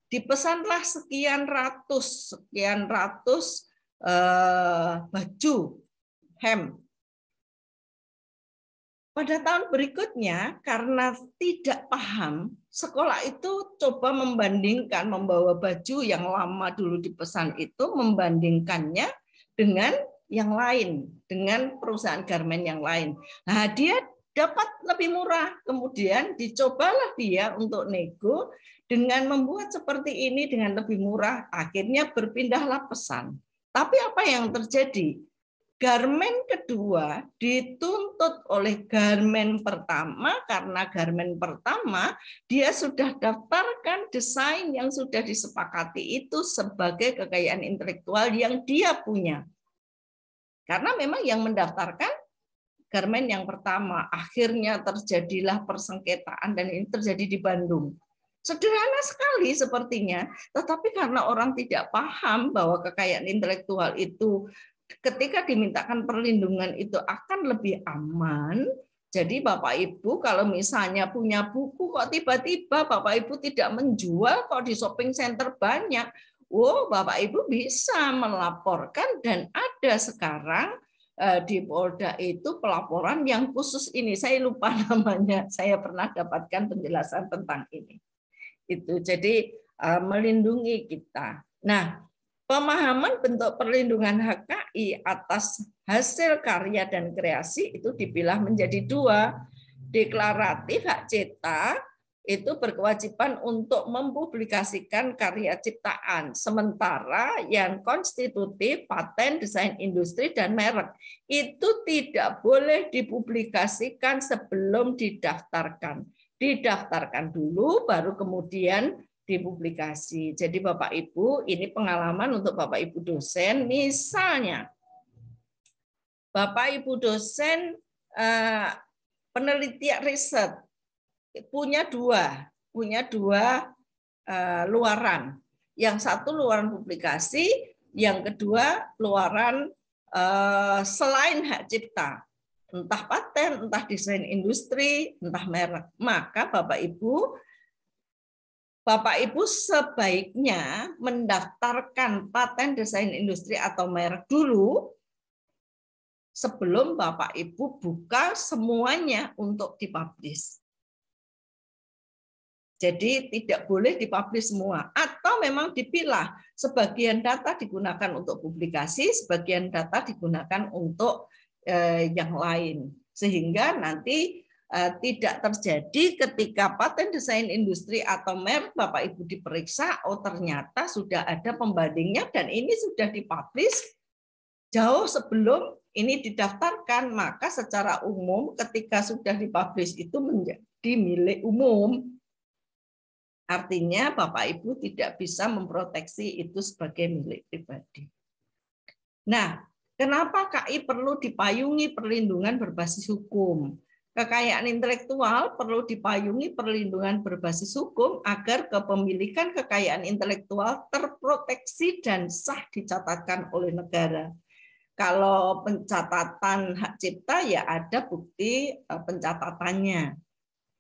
dipesanlah sekian ratus baju hem. Pada tahun berikutnya, karena tidak paham, sekolah itu coba membandingkan, membawa baju yang lama dulu dipesan itu, membandingkannya dengan yang lain, dengan perusahaan garmen yang lain. Nah, dia dapat lebih murah. Kemudian dicobalah dia untuk nego dengan membuat seperti ini dengan lebih murah. Akhirnya berpindahlah pesan. Tapi apa yang terjadi? Garmen kedua dituntut oleh garmen pertama, karena garmen pertama dia sudah daftarkan desain yang sudah disepakati itu sebagai kekayaan intelektual yang dia punya. Karena memang yang mendaftarkan garmen yang pertama. Akhirnya terjadilah persengketaan dan ini terjadi di Bandung. Sederhana sekali sepertinya, tetapi karena orang tidak paham bahwa kekayaan intelektual itu ketika dimintakan perlindungan itu akan lebih aman. Jadi Bapak Ibu kalau misalnya punya buku kok tiba-tiba Bapak Ibu tidak menjual kok di shopping center banyak. Oh, Bapak Ibu bisa melaporkan dan ada sekarang di Polda itu pelaporan yang khusus ini. Saya lupa namanya. Saya pernah dapatkan penjelasan tentang ini. Itu jadi melindungi kita. Nah, pemahaman bentuk perlindungan HKI atas hasil karya dan kreasi itu dipilah menjadi dua. Deklaratif hak cipta itu berkewajiban untuk mempublikasikan karya ciptaan. Sementara yang konstitutif, paten, desain industri, dan merek itu tidak boleh dipublikasikan sebelum didaftarkan. Didaftarkan dulu, baru kemudian dipublikasi. Jadi Bapak Ibu, ini pengalaman untuk Bapak Ibu dosen. Misalnya, Bapak Ibu dosen penelitian riset, punya dua luaran. Yang satu luaran publikasi, yang kedua luaran selain hak cipta, entah paten, entah desain industri, entah merek. Maka Bapak Ibu sebaiknya mendaftarkan paten, desain industri atau merek dulu sebelum Bapak Ibu buka semuanya untuk dipublish. Jadi tidak boleh dipublish semua, atau memang dipilah. Sebagian data digunakan untuk publikasi, sebagian data digunakan untuk yang lain. Sehingga nanti tidak terjadi ketika paten, desain industri atau merek Bapak Ibu diperiksa, oh ternyata sudah ada pembandingnya dan ini sudah dipublish jauh sebelum ini didaftarkan. Maka secara umum ketika sudah dipublish itu menjadi milik umum. Artinya Bapak Ibu tidak bisa memproteksi itu sebagai milik pribadi. Nah, kenapa KI perlu dipayungi perlindungan berbasis hukum? Kekayaan intelektual perlu dipayungi perlindungan berbasis hukum agar kepemilikan kekayaan intelektual terproteksi dan sah dicatatkan oleh negara. Kalau pencatatan hak cipta ya ada bukti pencatatannya.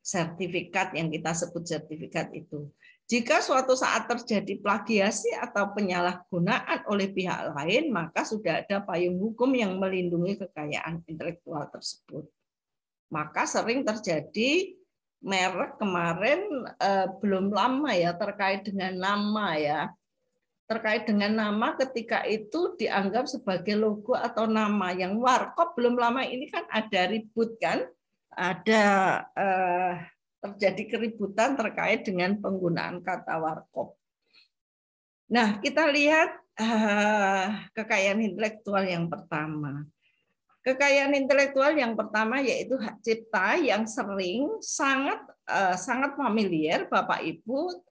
Sertifikat yang kita sebut sertifikat itu. Jika suatu saat terjadi plagiasi atau penyalahgunaan oleh pihak lain, maka sudah ada payung hukum yang melindungi kekayaan intelektual tersebut. Maka sering terjadi merek kemarin belum lama ya terkait dengan nama ya. Terkait dengan nama ketika itu dianggap sebagai logo atau nama yang warkop belum lama ini kan ada ribut kan. Ada terjadi keributan terkait dengan penggunaan kata warkop. Nah, kita lihat kekayaan intelektual yang pertama. Kekayaan intelektual yang pertama yaitu hak cipta yang sering sangat familiar Bapak Ibu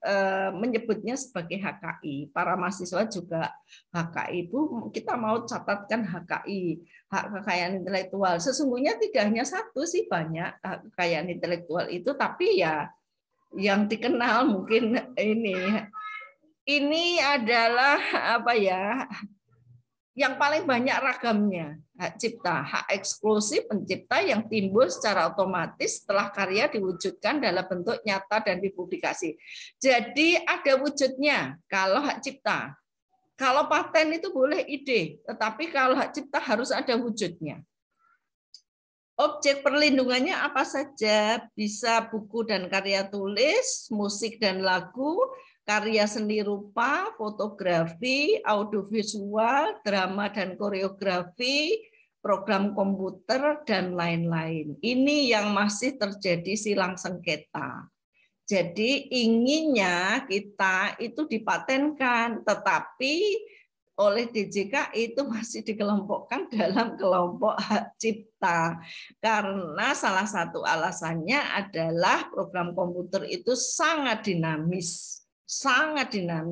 menyebutnya sebagai HKI. Para mahasiswa juga HKI. Bu, kita mau catatkan HKI, hak kekayaan intelektual. Sesungguhnya tidak hanya satu sih, banyak hak kekayaan intelektual itu, tapi ya yang dikenal mungkin ini. Ini adalah apa ya? Yang paling banyak ragamnya, hak cipta, hak eksklusif pencipta yang timbul secara otomatis setelah karya diwujudkan dalam bentuk nyata dan dipublikasi. Jadi ada wujudnya kalau hak cipta. Kalau paten itu boleh ide, tetapi kalau hak cipta harus ada wujudnya. Objek perlindungannya apa saja? Bisa buku dan karya tulis, musik dan lagu, karya seni rupa, fotografi, audiovisual, drama dan koreografi, program komputer, dan lain-lain. Ini yang masih terjadi silang sengketa. Jadi inginnya kita itu dipatenkan, tetapi oleh DJK itu masih dikelompokkan dalam kelompok hak cipta. Karena salah satu alasannya adalah program komputer itu sangat dinamis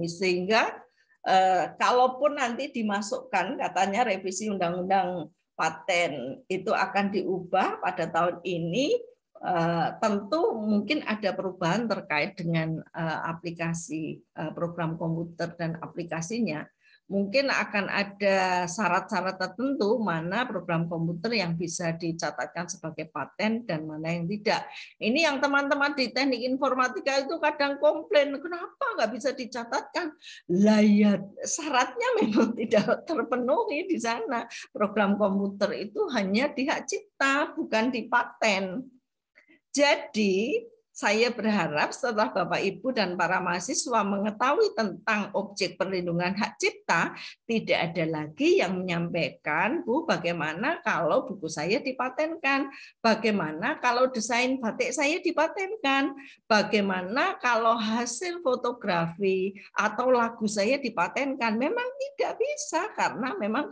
sehingga kalaupun nanti dimasukkan, katanya revisi undang-undang paten itu akan diubah pada tahun ini, tentu mungkin ada perubahan terkait dengan aplikasi program komputer dan aplikasinya. Mungkin akan ada syarat-syarat tertentu mana program komputer yang bisa dicatatkan sebagai paten dan mana yang tidak. Ini yang teman-teman di teknik informatika itu kadang komplain, kenapa nggak bisa dicatatkan? Lah ya, syaratnya memang tidak terpenuhi di sana. Program komputer itu hanya di hak cipta, bukan di paten. Jadi saya berharap setelah Bapak Ibu dan para mahasiswa mengetahui tentang objek perlindungan hak cipta, tidak ada lagi yang menyampaikan, Bu, bagaimana kalau buku saya dipatenkan? Bagaimana kalau desain batik saya dipatenkan? Bagaimana kalau hasil fotografi atau lagu saya dipatenkan? Memang tidak bisa karena memang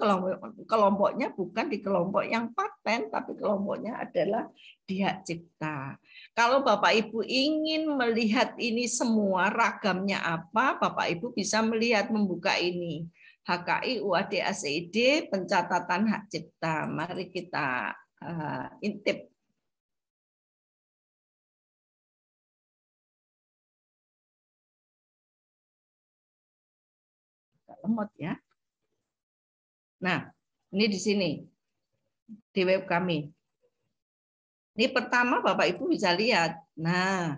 kelompoknya bukan di kelompok yang paten, tapi kelompoknya adalah di hak cipta. Kalau Bapak Ibu ingin melihat ini semua ragamnya apa, Bapak Ibu bisa melihat, membuka ini. HKI UAD ACID pencatatan hak cipta. Mari kita intip. Lemot ya. Nah, ini di sini di web kami. Ini pertama Bapak Ibu bisa lihat. Nah,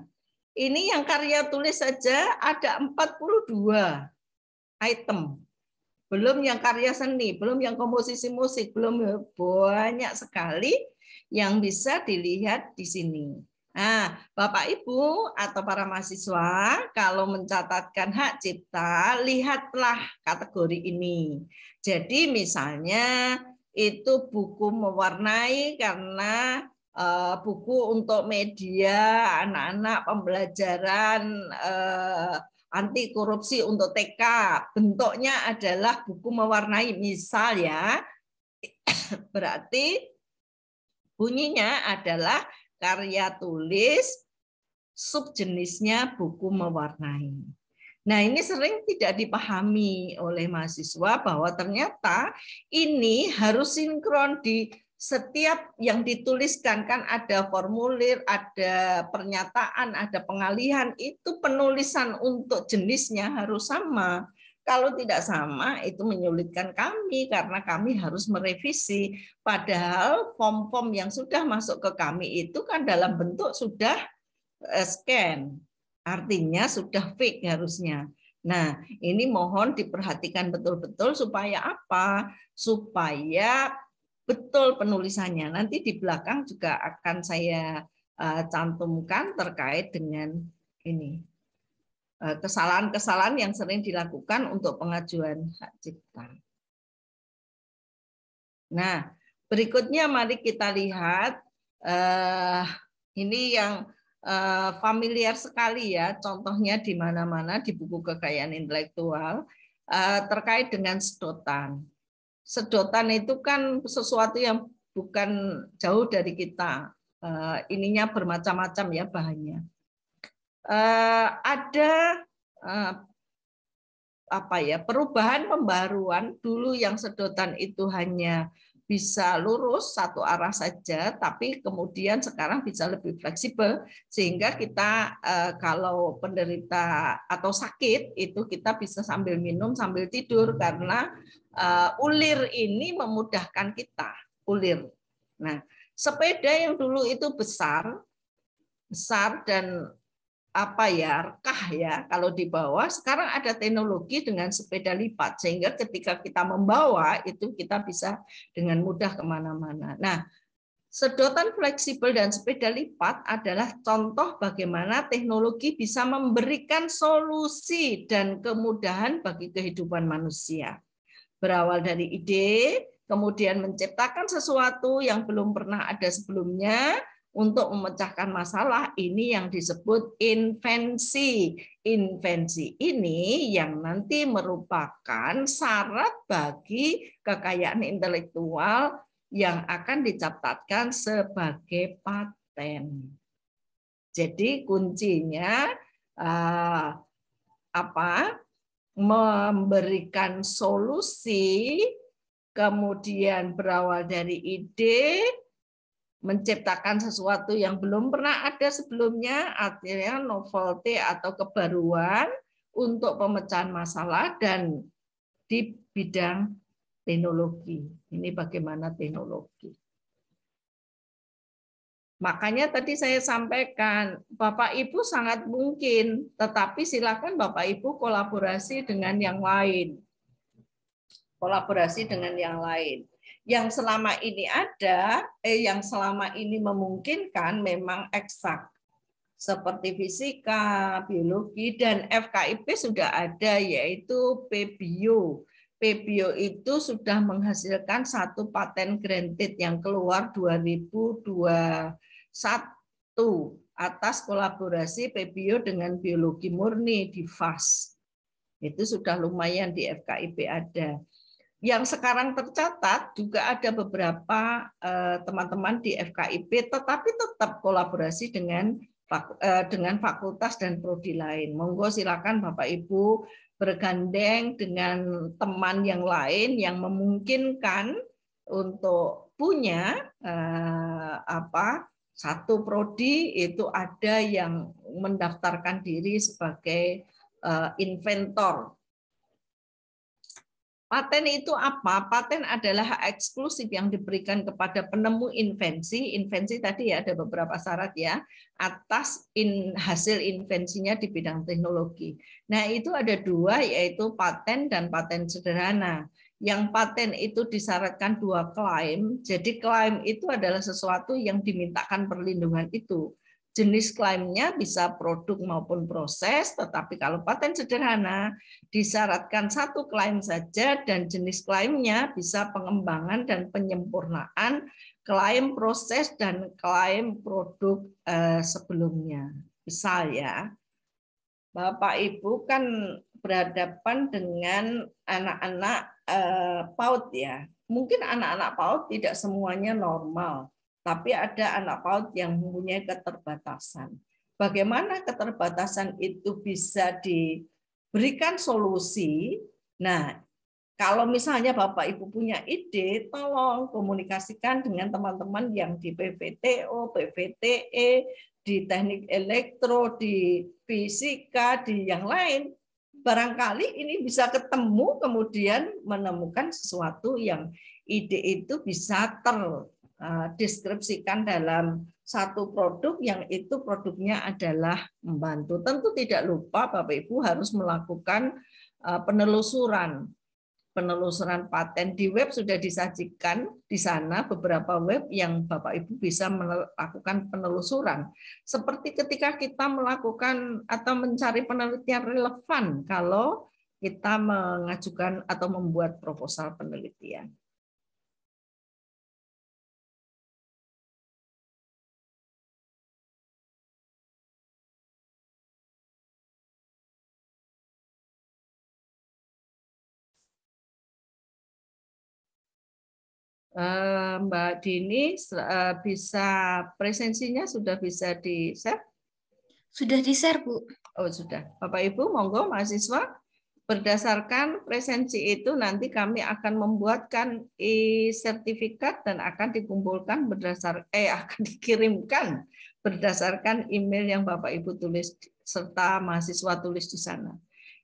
ini yang karya tulis saja ada 42 item. Belum yang karya seni, belum yang komposisi musik, belum, banyak sekali yang bisa dilihat di sini. Nah, Bapak Ibu atau para mahasiswa kalau mencatatkan hak cipta, lihatlah kategori ini. Jadi misalnya itu buku mewarnai karena buku untuk media anak-anak, pembelajaran anti korupsi untuk TK, bentuknya adalah buku mewarnai, misal ya, berarti bunyinya adalah karya tulis, subjenisnya buku mewarnai. Nah, ini sering tidak dipahami oleh mahasiswa bahwa ternyata ini harus sinkron di setiap yang dituliskan, kan ada formulir, ada pernyataan, ada pengalihan, itu penulisan untuk jenisnya harus sama. Kalau tidak sama, itu menyulitkan kami karena kami harus merevisi. Padahal form-form yang sudah masuk ke kami itu kan dalam bentuk sudah scan, artinya sudah fix harusnya. Nah, ini mohon diperhatikan betul-betul supaya apa? Supaya betul penulisannya. Nanti di belakang juga akan saya cantumkan terkait dengan ini kesalahan-kesalahan yang sering dilakukan untuk pengajuan hak cipta. Nah, berikutnya mari kita lihat ini yang familiar sekali ya, contohnya di mana-mana di buku kekayaan intelektual terkait dengan sedotan. Sedotan itu kan sesuatu yang bukan jauh dari kita. Ininya bermacam-macam ya bahannya. Ada perubahan pembaruan. Dulu yang sedotan itu hanya bisa lurus satu arah saja, tapi kemudian sekarang bisa lebih fleksibel sehingga kita kalau penderita atau sakit itu kita bisa sambil minum sambil tidur karena ulir ini memudahkan kita, ulir. Nah, sepeda yang dulu itu besar dan rekah ya kalau di bawah, sekarang ada teknologi dengan sepeda lipat sehingga ketika kita membawa itu kita bisa dengan mudah kemana-mana. Nah, sedotan fleksibel dan sepeda lipat adalah contoh bagaimana teknologi bisa memberikan solusi dan kemudahan bagi kehidupan manusia. Berawal dari ide, kemudian menciptakan sesuatu yang belum pernah ada sebelumnya, untuk memecahkan masalah, ini yang disebut invensi. Invensi ini yang nanti merupakan syarat bagi kekayaan intelektual yang akan dicatatkan sebagai paten. Jadi kuncinya memberikan solusi, kemudian berawal dari ide, menciptakan sesuatu yang belum pernah ada sebelumnya, artinya novelty atau kebaruan untuk pemecahan masalah, dan di bidang teknologi. Ini bagaimana teknologi. Makanya tadi saya sampaikan, Bapak Ibu sangat mungkin, tetapi silakan Bapak Ibu kolaborasi dengan yang lain. Kolaborasi dengan yang lain. Yang selama ini ada, yang selama ini memungkinkan memang eksak. Seperti fisika, biologi, dan FKIP sudah ada, yaitu PBio. PBio itu sudah menghasilkan 1 paten granted yang keluar 2021 atas kolaborasi PBio dengan biologi murni di FAS. Itu sudah lumayan di FKIP ada. Yang sekarang tercatat juga ada beberapa teman-teman di FKIP, tetapi tetap kolaborasi dengan fakultas dan prodi lain. Monggo silakan Bapak Ibu bergandeng dengan teman yang lain yang memungkinkan untuk punya satu prodi, itu ada yang mendaftarkan diri sebagai inventor. Paten itu apa? Paten adalah hak eksklusif yang diberikan kepada penemu invensi. Invensi tadi ya ada beberapa syarat ya, atas hasil invensinya di bidang teknologi. Nah itu ada 2, yaitu paten dan paten sederhana. Yang paten itu disyaratkan 2 klaim. Jadi klaim itu adalah sesuatu yang dimintakan perlindungan itu. Jenis klaimnya bisa produk maupun proses, tetapi kalau paten sederhana disyaratkan 1 klaim saja, dan jenis klaimnya bisa pengembangan dan penyempurnaan klaim proses dan klaim produk sebelumnya. Misal ya, Bapak Ibu kan berhadapan dengan anak-anak PAUD ya. Mungkin anak-anak PAUD tidak semuanya normal, tapi ada anak PAUD yang mempunyai keterbatasan. Bagaimana keterbatasan itu bisa diberikan solusi? Nah, kalau misalnya Bapak Ibu punya ide, tolong komunikasikan dengan teman-teman yang di PVTO, PVTE, di teknik elektro, di fisika, di yang lain. Barangkali ini bisa ketemu, kemudian menemukan sesuatu yang ide itu bisa terdeskripsikan dalam satu produk yang itu produknya adalah membantu. Tentu tidak lupa Bapak Ibu harus melakukan penelusuran paten. Di web sudah disajikan di sana beberapa web yang Bapak Ibu bisa melakukan penelusuran. Seperti ketika kita melakukan atau mencari penelitian relevan kalau kita mengajukan atau membuat proposal penelitian. Mbak Dini bisa presensinya sudah bisa di-share? Sudah di-share, Bu. Oh, sudah. Bapak Ibu, monggo mahasiswa, berdasarkan presensi itu nanti kami akan membuatkan e-sertifikat dan akan dikumpulkan akan dikirimkan berdasarkan email yang Bapak Ibu tulis serta mahasiswa tulis di sana.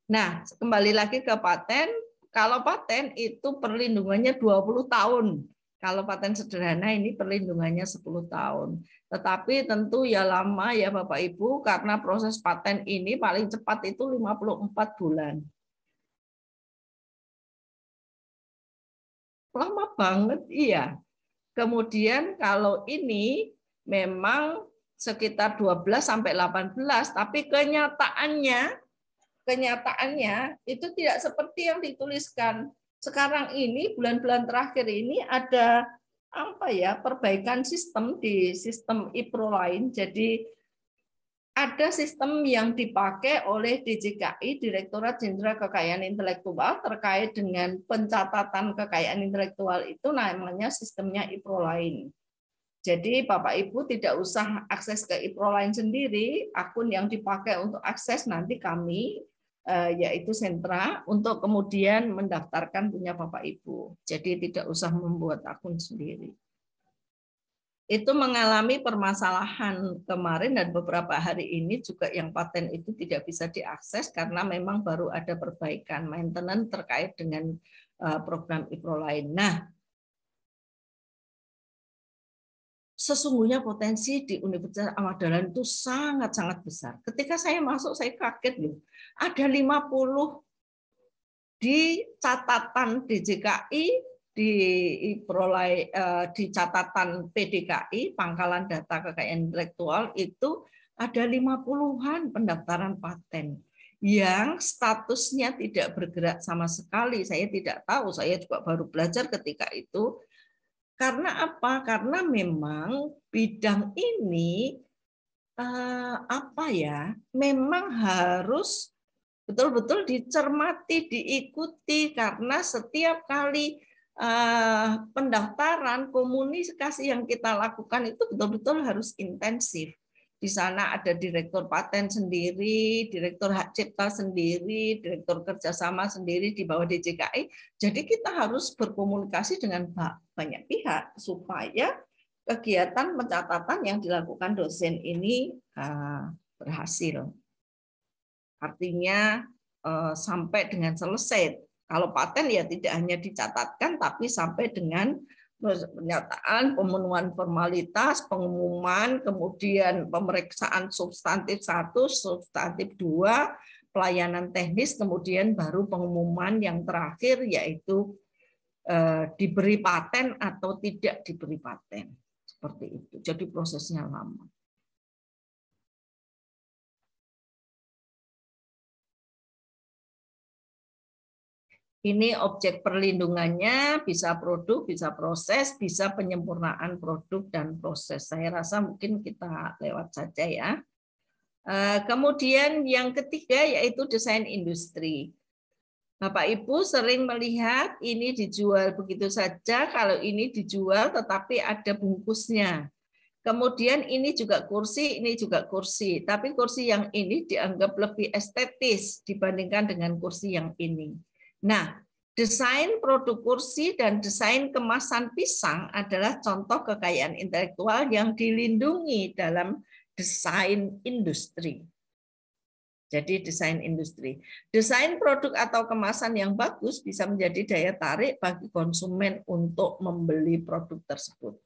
Nah, kembali lagi ke paten. Kalau paten itu perlindungannya 20 tahun. Kalau paten sederhana ini perlindungannya 10 tahun. Tetapi tentu ya lama ya Bapak Ibu, karena proses paten ini paling cepat itu 54 bulan. Lama banget, iya. Kemudian kalau ini memang sekitar 12 sampai 18, tapi kenyataannya itu tidak seperti yang dituliskan. Sekarang ini bulan-bulan terakhir ini ada perbaikan sistem di sistem e-Proline. Jadi ada sistem yang dipakai oleh DJKI, Direktorat Jenderal Kekayaan Intelektual, terkait dengan pencatatan kekayaan intelektual itu namanya sistemnya e-Proline. Jadi Bapak Ibu tidak usah akses ke e-Proline sendiri, akun yang dipakai untuk akses nanti kami yaitu sentra, untuk kemudian mendaftarkan punya Bapak Ibu. Jadi tidak usah membuat akun sendiri. Itu mengalami permasalahan kemarin dan beberapa hari ini juga yang paten itu tidak bisa diakses karena memang baru ada perbaikan maintenance terkait dengan program IPRO lain. Nah, sesungguhnya potensi di Universitas Ahmad Dahlan itu sangat-sangat besar. Ketika saya masuk, saya kaget loh. Ada 50 di catatan DJKI, di catatan PDKI, Pangkalan Data Kekayaan Intelektual, itu ada 50-an pendaftaran paten yang statusnya tidak bergerak sama sekali. Saya tidak tahu, saya juga baru belajar ketika itu. Karena apa? Karena memang bidang ini memang harus betul-betul dicermati, diikuti, karena setiap kali pendaftaran, komunikasi yang kita lakukan itu betul-betul harus intensif. Di sana ada direktur paten sendiri, direktur hak cipta sendiri, direktur kerjasama sendiri di bawah DJKI. Jadi kita harus berkomunikasi dengan banyak pihak supaya kegiatan pencatatan yang dilakukan dosen ini berhasil. Artinya sampai dengan selesai. Kalau paten ya tidak hanya dicatatkan, tapi sampai dengan pernyataan, pemenuhan formalitas, pengumuman, kemudian pemeriksaan substantif 1, substantif 2, pelayanan teknis, kemudian baru pengumuman yang terakhir yaitu diberi paten atau tidak diberi paten. Seperti itu. Jadi prosesnya lama. Ini objek perlindungannya, bisa produk, bisa proses, bisa penyempurnaan produk dan proses. Saya rasa mungkin kita lewat saja ya. Kemudian yang ketiga yaitu desain industri. Bapak Ibu sering melihat ini dijual begitu saja, kalau ini dijual tetapi ada bungkusnya. Kemudian ini juga kursi, ini juga kursi. Tapi kursi yang ini dianggap lebih estetis dibandingkan dengan kursi yang ini. Nah, desain produk kursi dan desain kemasan pisang adalah contoh kekayaan intelektual yang dilindungi dalam desain industri. Jadi desain industri. Desain produk atau kemasan yang bagus bisa menjadi daya tarik bagi konsumen untuk membeli produk tersebut.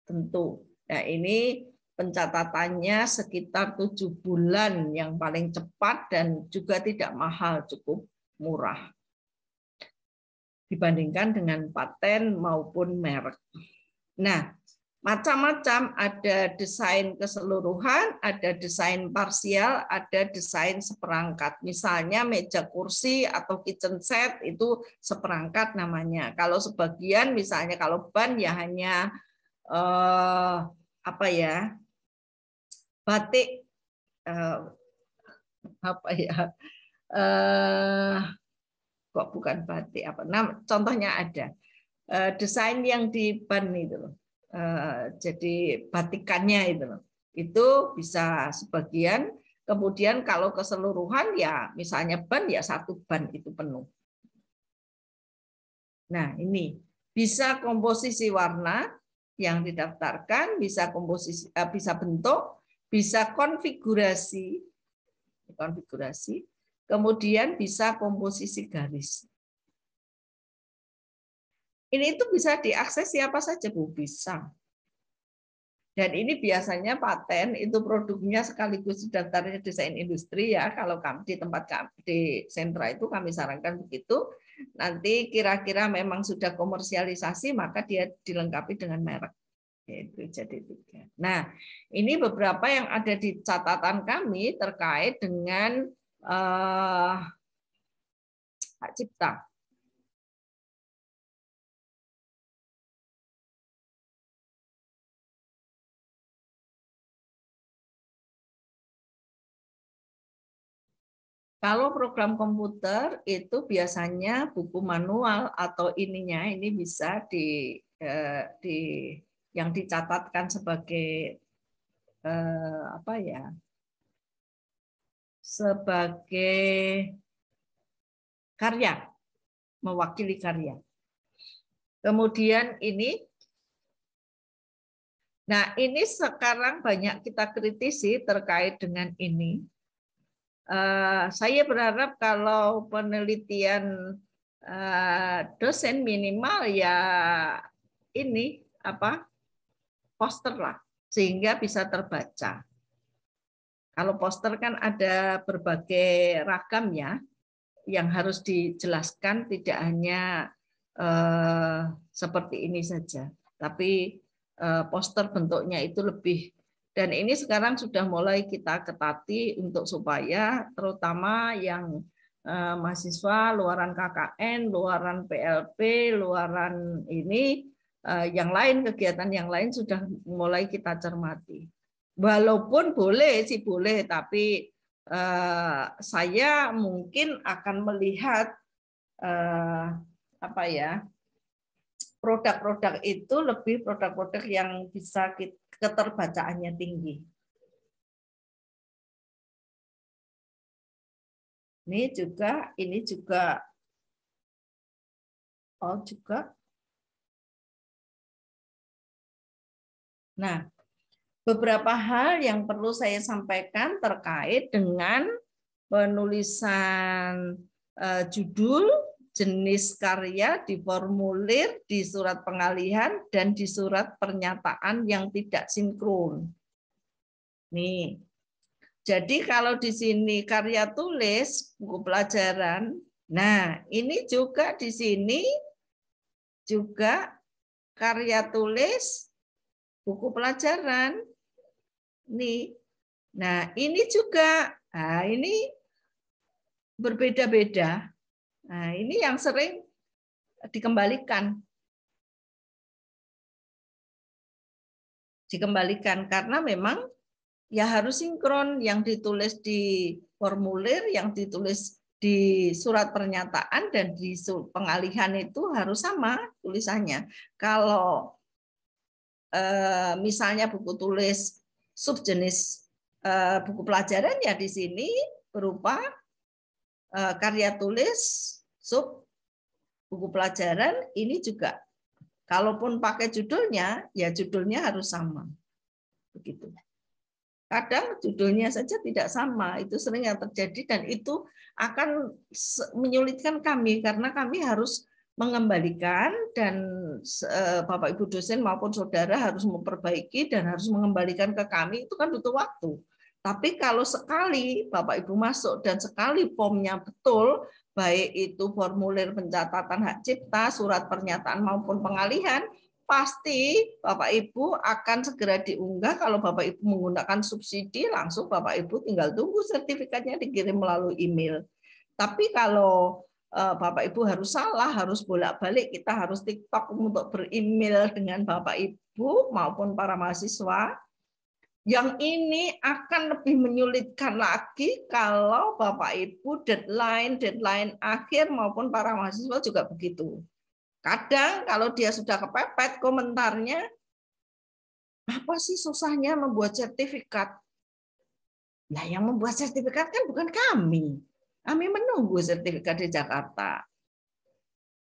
Tentu. Nah, ini pencatatannya sekitar 7 bulan yang paling cepat dan juga tidak mahal, cukup murah dibandingkan dengan paten maupun merek. Nah, macam-macam, ada desain keseluruhan, ada desain parsial, ada desain seperangkat. Misalnya meja kursi atau kitchen set itu seperangkat namanya. Kalau sebagian misalnya kalau ban ya hanya batik kok bukan batik contohnya ada desain yang di ban itu loh. Jadi batikannya itu loh. Itu bisa sebagian, kemudian kalau keseluruhan ya misalnya ban ya 1 ban itu penuh. Nah, ini bisa komposisi warna yang didaftarkan, bisa komposisi, bisa bentuk, bisa konfigurasi, kemudian bisa komposisi garis. Ini itu bisa diakses siapa saja, Bu, bisa. Dan ini biasanya paten itu produknya sekaligus daftarnya desain industri ya. Kalau kami di tempat kami di sentra itu kami sarankan begitu. Nanti kira-kira memang sudah komersialisasi maka dia dilengkapi dengan merek. Itu jadi 3. Nah, ini beberapa yang ada di catatan kami terkait dengan hak cipta. Kalau program komputer itu biasanya buku manual atau ininya ini bisa yang dicatatkan sebagai sebagai karya, mewakili karya. Kemudian ini, nah ini sekarang banyak kita kritisi terkait dengan ini. Saya berharap kalau penelitian dosen minimal ya ini poster lah, sehingga bisa terbaca. Kalau poster kan ada berbagai ragam ya, yang harus dijelaskan, tidak hanya seperti ini saja, tapi poster bentuknya itu lebih. Dan ini sekarang sudah mulai kita ketati untuk supaya terutama yang mahasiswa luaran KKN, luaran PLP, luaran ini, yang lain, kegiatan yang lain sudah mulai kita cermati. Walaupun boleh sih boleh, tapi saya mungkin akan melihat produk-produk itu lebih produk-produk yang bisa keterbacaannya tinggi. Ini juga, Nah, beberapa hal yang perlu saya sampaikan terkait dengan penulisan judul, jenis karya di formulir, di surat pengalihan, dan di surat pernyataan yang tidak sinkron. Nih, jadi kalau di sini karya tulis, buku pelajaran, nah ini juga di sini juga karya tulis, buku pelajaran. Nih, nah ini juga, nah ini berbeda-beda. Nah, ini yang sering dikembalikan. Dikembalikan karena memang ya harus sinkron, yang ditulis di formulir, yang ditulis di surat pernyataan dan di pengalihan itu harus sama tulisannya. Kalau misalnya buku tulis subjenis buku pelajaran ya di sini berupa karya tulis sub buku pelajaran, ini juga kalaupun pakai judulnya, ya judulnya harus sama. Begitu. Kadang judulnya saja tidak sama, itu sering yang terjadi dan itu akan menyulitkan kami karena kami harus mengembalikan dan Bapak Ibu dosen maupun saudara harus memperbaiki dan harus mengembalikan ke kami, itu kan butuh waktu. Tapi kalau sekali Bapak Ibu masuk dan sekali formnya betul, baik itu formulir pencatatan hak cipta, surat pernyataan maupun pengalihan, pasti Bapak Ibu akan segera diunggah. Kalau Bapak Ibu menggunakan subsidi, langsung Bapak Ibu tinggal tunggu sertifikatnya dikirim melalui email. Tapi kalau Bapak Ibu harus salah, harus bolak-balik, kita harus TikTok untuk beremail dengan Bapak Ibu maupun para mahasiswa. Yang ini akan lebih menyulitkan lagi kalau Bapak Ibu deadline akhir maupun para mahasiswa juga begitu. Kadang kalau dia sudah kepepet komentarnya, apa sih susahnya membuat sertifikat? Nah, yang membuat sertifikat kan bukan kami. Kami menunggu sertifikat di Jakarta.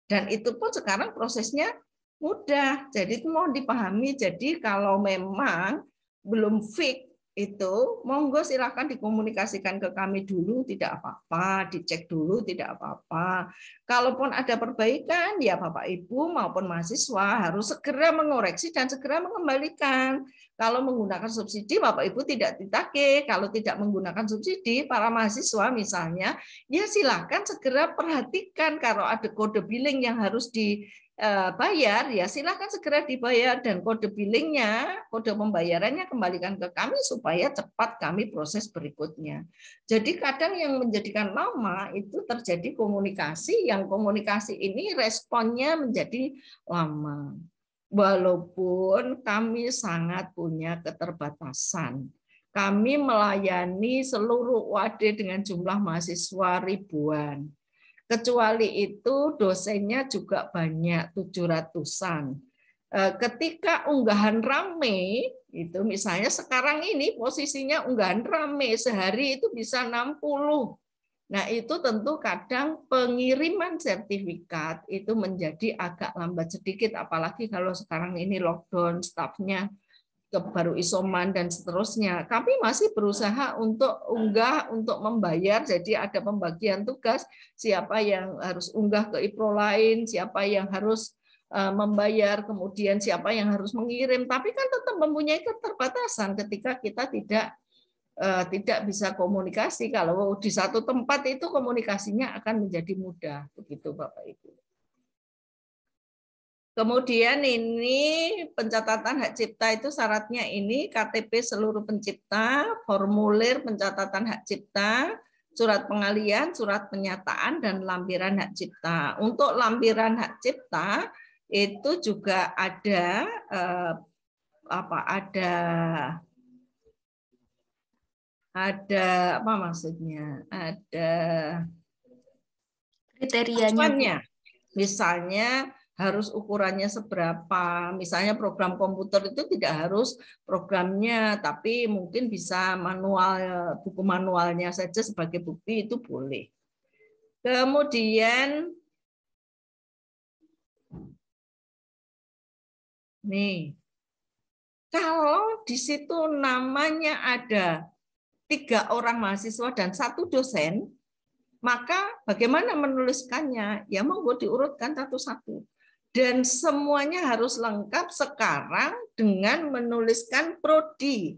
Dan itu pun sekarang prosesnya mudah. Jadi itu mohon dipahami. Jadi kalau memang belum fix itu, monggo silakan dikomunikasikan ke kami dulu, tidak apa-apa, dicek dulu, tidak apa-apa. Kalaupun ada perbaikan, ya Bapak Ibu maupun mahasiswa harus segera mengoreksi dan segera mengembalikan. Kalau menggunakan subsidi, Bapak Ibu tidak ditagih. Kalau tidak menggunakan subsidi, para mahasiswa misalnya, ya silakan segera perhatikan kalau ada kode billing yang harus dibayar, ya silakan segera dibayar dan kode billingnya, kode pembayarannya kembalikan ke kami supaya cepat kami proses berikutnya. Jadi kadang yang menjadikan lama itu terjadi komunikasi, yang komunikasi ini responnya menjadi lama. Walaupun kami sangat punya keterbatasan. Kami melayani seluruh UAD dengan jumlah mahasiswa ribuan. Kecuali itu dosennya juga banyak, 700-an. Ketika unggahan rame, itu misalnya sekarang ini posisinya unggahan rame, sehari itu bisa 60. Nah, itu tentu kadang pengiriman sertifikat itu menjadi agak lambat sedikit, apalagi kalau sekarang ini lockdown, stafnya baru isoman dan seterusnya. Kami masih berusaha untuk unggah, untuk membayar, jadi ada pembagian tugas, siapa yang harus unggah ke IPRO lain, siapa yang harus membayar, kemudian siapa yang harus mengirim, tapi kan tetap mempunyai keterbatasan ketika kita tidak bisa komunikasi. Kalau di satu tempat itu komunikasinya akan menjadi mudah, begitu Bapak Ibu. Kemudian ini pencatatan hak cipta itu syaratnya ini KTP seluruh pencipta, formulir pencatatan hak cipta, surat pengalian, surat penyataan, dan lampiran hak cipta. Untuk lampiran hak cipta itu juga ada apa maksudnya? Ada kriterianya. Misalnya harus ukurannya seberapa. Misalnya program komputer itu tidak harus programnya, tapi mungkin bisa manual, buku manualnya saja sebagai bukti itu boleh. Kemudian nih, kalau di situ namanya ada 3 orang mahasiswa dan 1 dosen, maka bagaimana menuliskannya? Ya monggo diurutkan satu-satu. Dan semuanya harus lengkap sekarang dengan menuliskan prodi.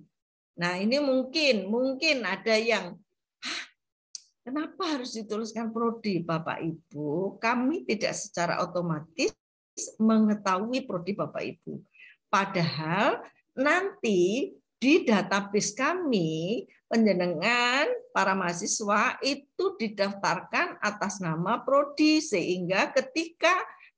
Nah, ini mungkin ada yang kenapa harus dituliskan prodi, Bapak Ibu? Kami tidak secara otomatis mengetahui prodi Bapak Ibu. Padahal nanti di database kami, panjenengan para mahasiswa itu didaftarkan atas nama prodi, sehingga ketika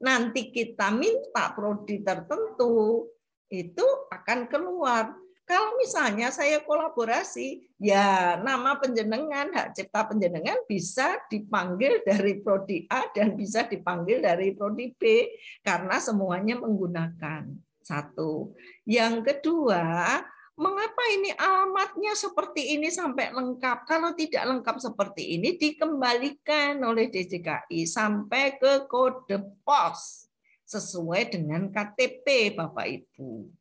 nanti kita minta prodi tertentu itu akan keluar. Kalau misalnya saya kolaborasi, ya nama panjenengan, hak cipta panjenengan bisa dipanggil dari prodi A dan bisa dipanggil dari prodi B karena semuanya menggunakan satu. Yang kedua, mengapa ini alamatnya seperti ini sampai lengkap? Kalau tidak lengkap seperti ini, dikembalikan oleh DJKI sampai ke kode pos sesuai dengan KTP Bapak Ibu.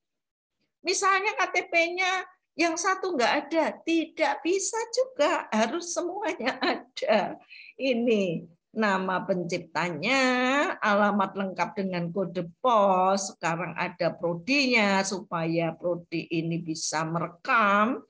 Misalnya KTP-nya yang satu nggak ada, tidak bisa juga, harus semuanya ada. Ini nama penciptanya, alamat lengkap dengan kode pos, sekarang ada prodinya supaya prodi ini bisa merekam,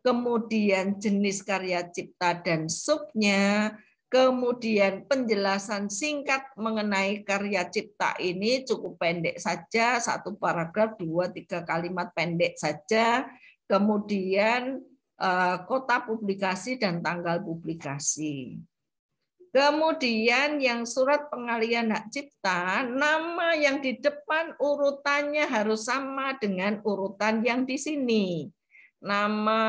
kemudian jenis karya cipta dan subnya, kemudian penjelasan singkat mengenai karya cipta ini cukup pendek saja, 1 paragraf, 2-3 kalimat pendek saja, kemudian kota publikasi dan tanggal publikasi. Kemudian yang surat pengalian hak cipta, nama yang di depan urutannya harus sama dengan urutan yang di sini. Nama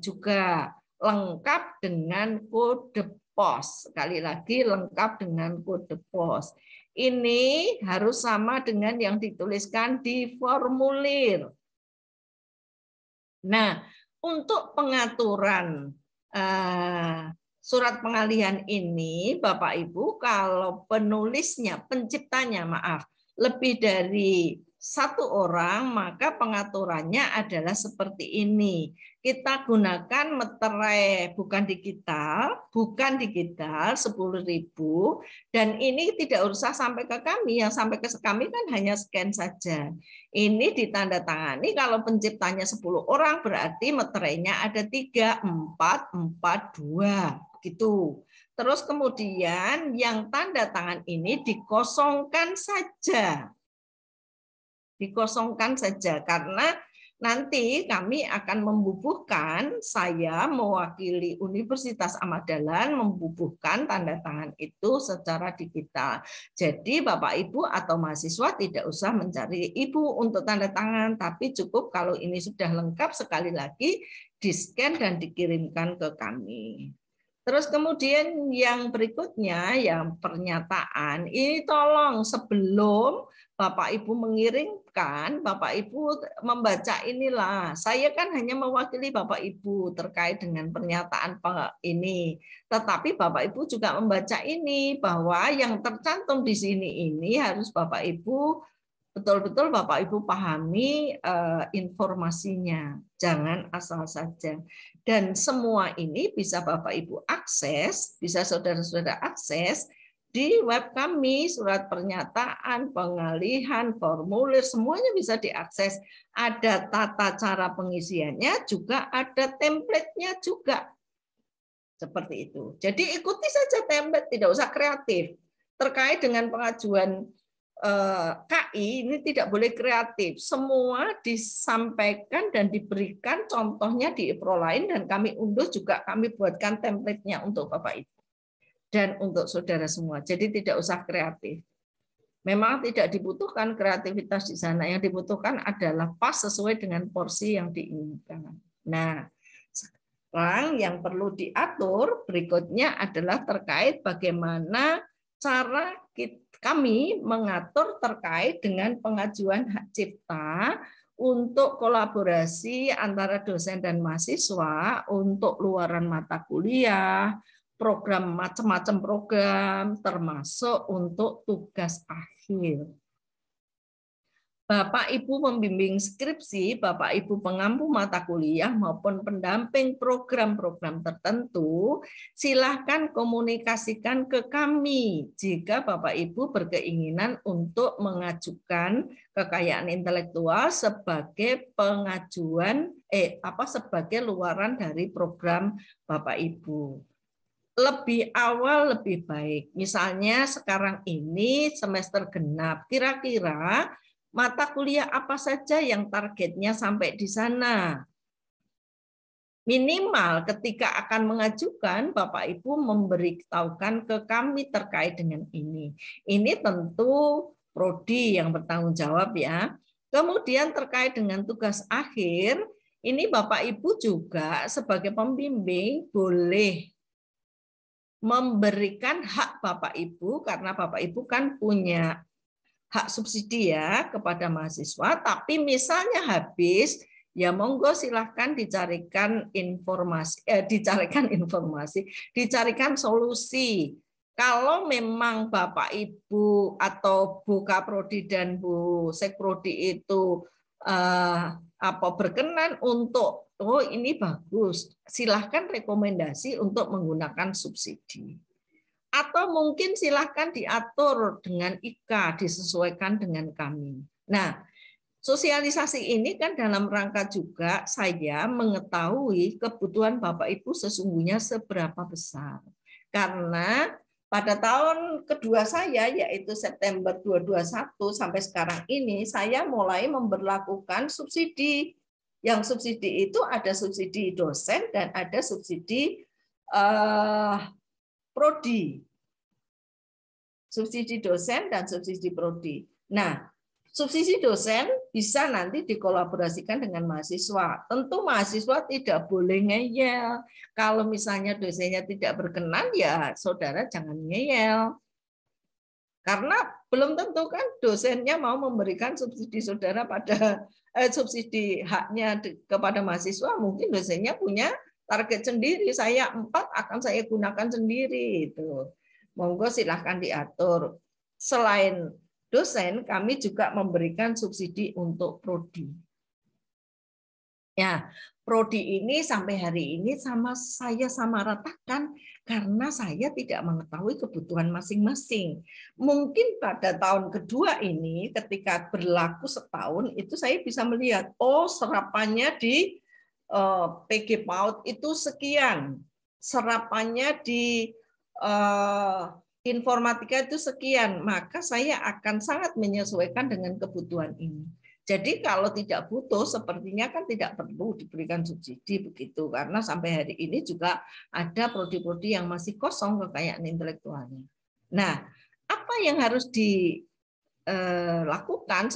juga lengkap dengan kode pos. Sekali lagi lengkap dengan kode pos. Ini harus sama dengan yang dituliskan di formulir. Nah, untuk pengaturan surat pengalihan ini, Bapak Ibu, kalau penulisnya, penciptanya, maaf, lebih dari 1 orang, maka pengaturannya adalah seperti ini. Kita gunakan meterai bukan digital 10.000, dan ini tidak usah sampai ke kami, yang sampai ke kami kan hanya scan saja. Ini ditandatangani, kalau penciptanya 10 orang berarti meterainya ada 3, 4, 4, 2 gitu. Terus kemudian yang tanda tangan ini dikosongkan saja. Dikosongkan saja karena nanti kami akan membubuhkan, saya mewakili Universitas Ahmad Dahlan membubuhkan tanda tangan itu secara digital. Jadi Bapak Ibu atau mahasiswa tidak usah mencari Ibu untuk tanda tangan, tapi cukup kalau ini sudah lengkap sekali lagi di-scan dan dikirimkan ke kami. Terus kemudian yang berikutnya, yang pernyataan, ini tolong sebelum Bapak Ibu mengirimkan, Bapak Ibu membaca inilah. Saya kan hanya mewakili Bapak Ibu terkait dengan pernyataan ini. Tetapi Bapak Ibu juga membaca ini, bahwa yang tercantum di sini ini harus Bapak Ibu betul-betul Bapak Ibu pahami informasinya. Jangan asal saja. Dan semua ini bisa Bapak Ibu akses, bisa saudara-saudara akses di web kami, surat pernyataan, pengalihan, formulir, semuanya bisa diakses. Ada tata cara pengisiannya, juga ada template-nya juga. Seperti itu. Jadi ikuti saja template, tidak usah kreatif. Terkait dengan pengajuan KI ini tidak boleh kreatif. Semua disampaikan dan diberikan contohnya di Proline, dan kami unduh juga, kami buatkan template-nya untuk Bapak Ibu dan untuk saudara semua. Jadi tidak usah kreatif. Memang tidak dibutuhkan kreativitas di sana. Yang dibutuhkan adalah pas sesuai dengan porsi yang diinginkan. Nah, sekarang yang perlu diatur berikutnya adalah terkait bagaimana cara kami mengatur terkait dengan pengajuan hak cipta untuk kolaborasi antara dosen dan mahasiswa untuk luaran mata kuliah, program macam-macam program, termasuk untuk tugas akhir. Bapak Ibu membimbing skripsi, Bapak Ibu pengampu mata kuliah maupun pendamping program-program tertentu, silahkan komunikasikan ke kami jika Bapak Ibu berkeinginan untuk mengajukan kekayaan intelektual sebagai pengajuan sebagai luaran dari program Bapak Ibu. Lebih awal lebih baik. Misalnya sekarang ini semester genap, kira-kira mata kuliah apa saja yang targetnya sampai di sana? Minimal ketika akan mengajukan, Bapak Ibu memberitahukan ke kami terkait dengan ini. Ini tentu prodi yang bertanggung jawab ya. Kemudian terkait dengan tugas akhir, ini Bapak Ibu juga sebagai pembimbing boleh memberikan hak Bapak Ibu, karena Bapak Ibu kan punya hak subsidi ya kepada mahasiswa, tapi misalnya habis, ya monggo silahkan dicarikan dicarikan solusi. Kalau memang Bapak Ibu atau Bu Kaprodi dan Bu Sekprodi itu berkenan untuk ini bagus, silahkan rekomendasi untuk menggunakan subsidi. Atau mungkin silahkan diatur dengan IKA, disesuaikan dengan kami. Nah, sosialisasi ini kan dalam rangka juga saya mengetahui kebutuhan Bapak Ibu sesungguhnya seberapa besar. Karena pada tahun kedua saya, yaitu September 2021 sampai sekarang ini, saya mulai memberlakukan subsidi. Yang subsidi itu ada subsidi dosen dan ada subsidi prodi. Subsidi dosen dan subsidi prodi. Nah, subsidi dosen bisa nanti dikolaborasikan dengan mahasiswa. Tentu mahasiswa tidak boleh ngeyel. Kalau misalnya dosennya tidak berkenan, ya saudara jangan ngeyel. Karena belum tentu kan dosennya mau memberikan subsidi saudara pada subsidi haknya kepada mahasiswa. Mungkin dosennya punya target sendiri. Saya 4 akan saya gunakan sendiri itu. Monggo silahkan diatur. Selain dosen, kami juga memberikan subsidi untuk prodi. Ya, prodi ini sampai hari ini saya sama ratakan karena saya tidak mengetahui kebutuhan masing-masing. Mungkin pada tahun kedua ini, ketika berlaku setahun, itu saya bisa melihat, oh serapannya di PG PAUD itu sekian, serapannya di informatika itu sekian, maka saya akan sangat menyesuaikan dengan kebutuhan ini. Jadi kalau tidak butuh, sepertinya kan tidak perlu diberikan subsidi begitu, karena sampai hari ini juga ada prodi-prodi yang masih kosong kekayaan intelektualnya. Nah, apa yang harus dilakukan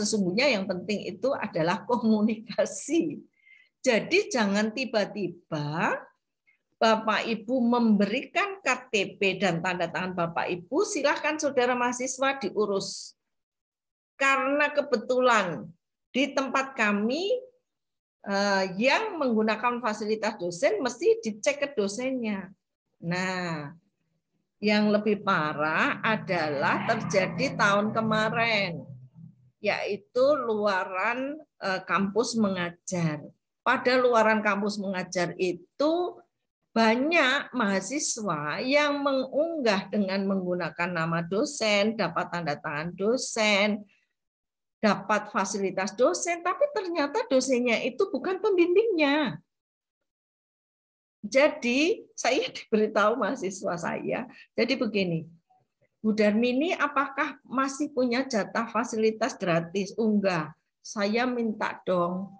sesungguhnya yang penting itu adalah komunikasi. Jadi jangan tiba-tiba Bapak Ibu memberikan KTP dan tanda tangan Bapak Ibu, silahkan saudara mahasiswa diurus. karena kebetulan di tempat kami yang menggunakan fasilitas dosen mesti dicek ke dosennya. Nah, yang lebih parah adalah terjadi tahun kemarin, yaitu luaran kampus mengajar. Pada luaran kampus mengajar itu banyak mahasiswa yang mengunggah dengan menggunakan nama dosen, dapat tanda tangan dosen, dapat fasilitas dosen, tapi ternyata dosennya itu bukan pembimbingnya. Jadi saya diberitahu mahasiswa saya, jadi begini, Bu Darmini apakah masih punya jatah fasilitas gratis? Enggak, saya minta dong.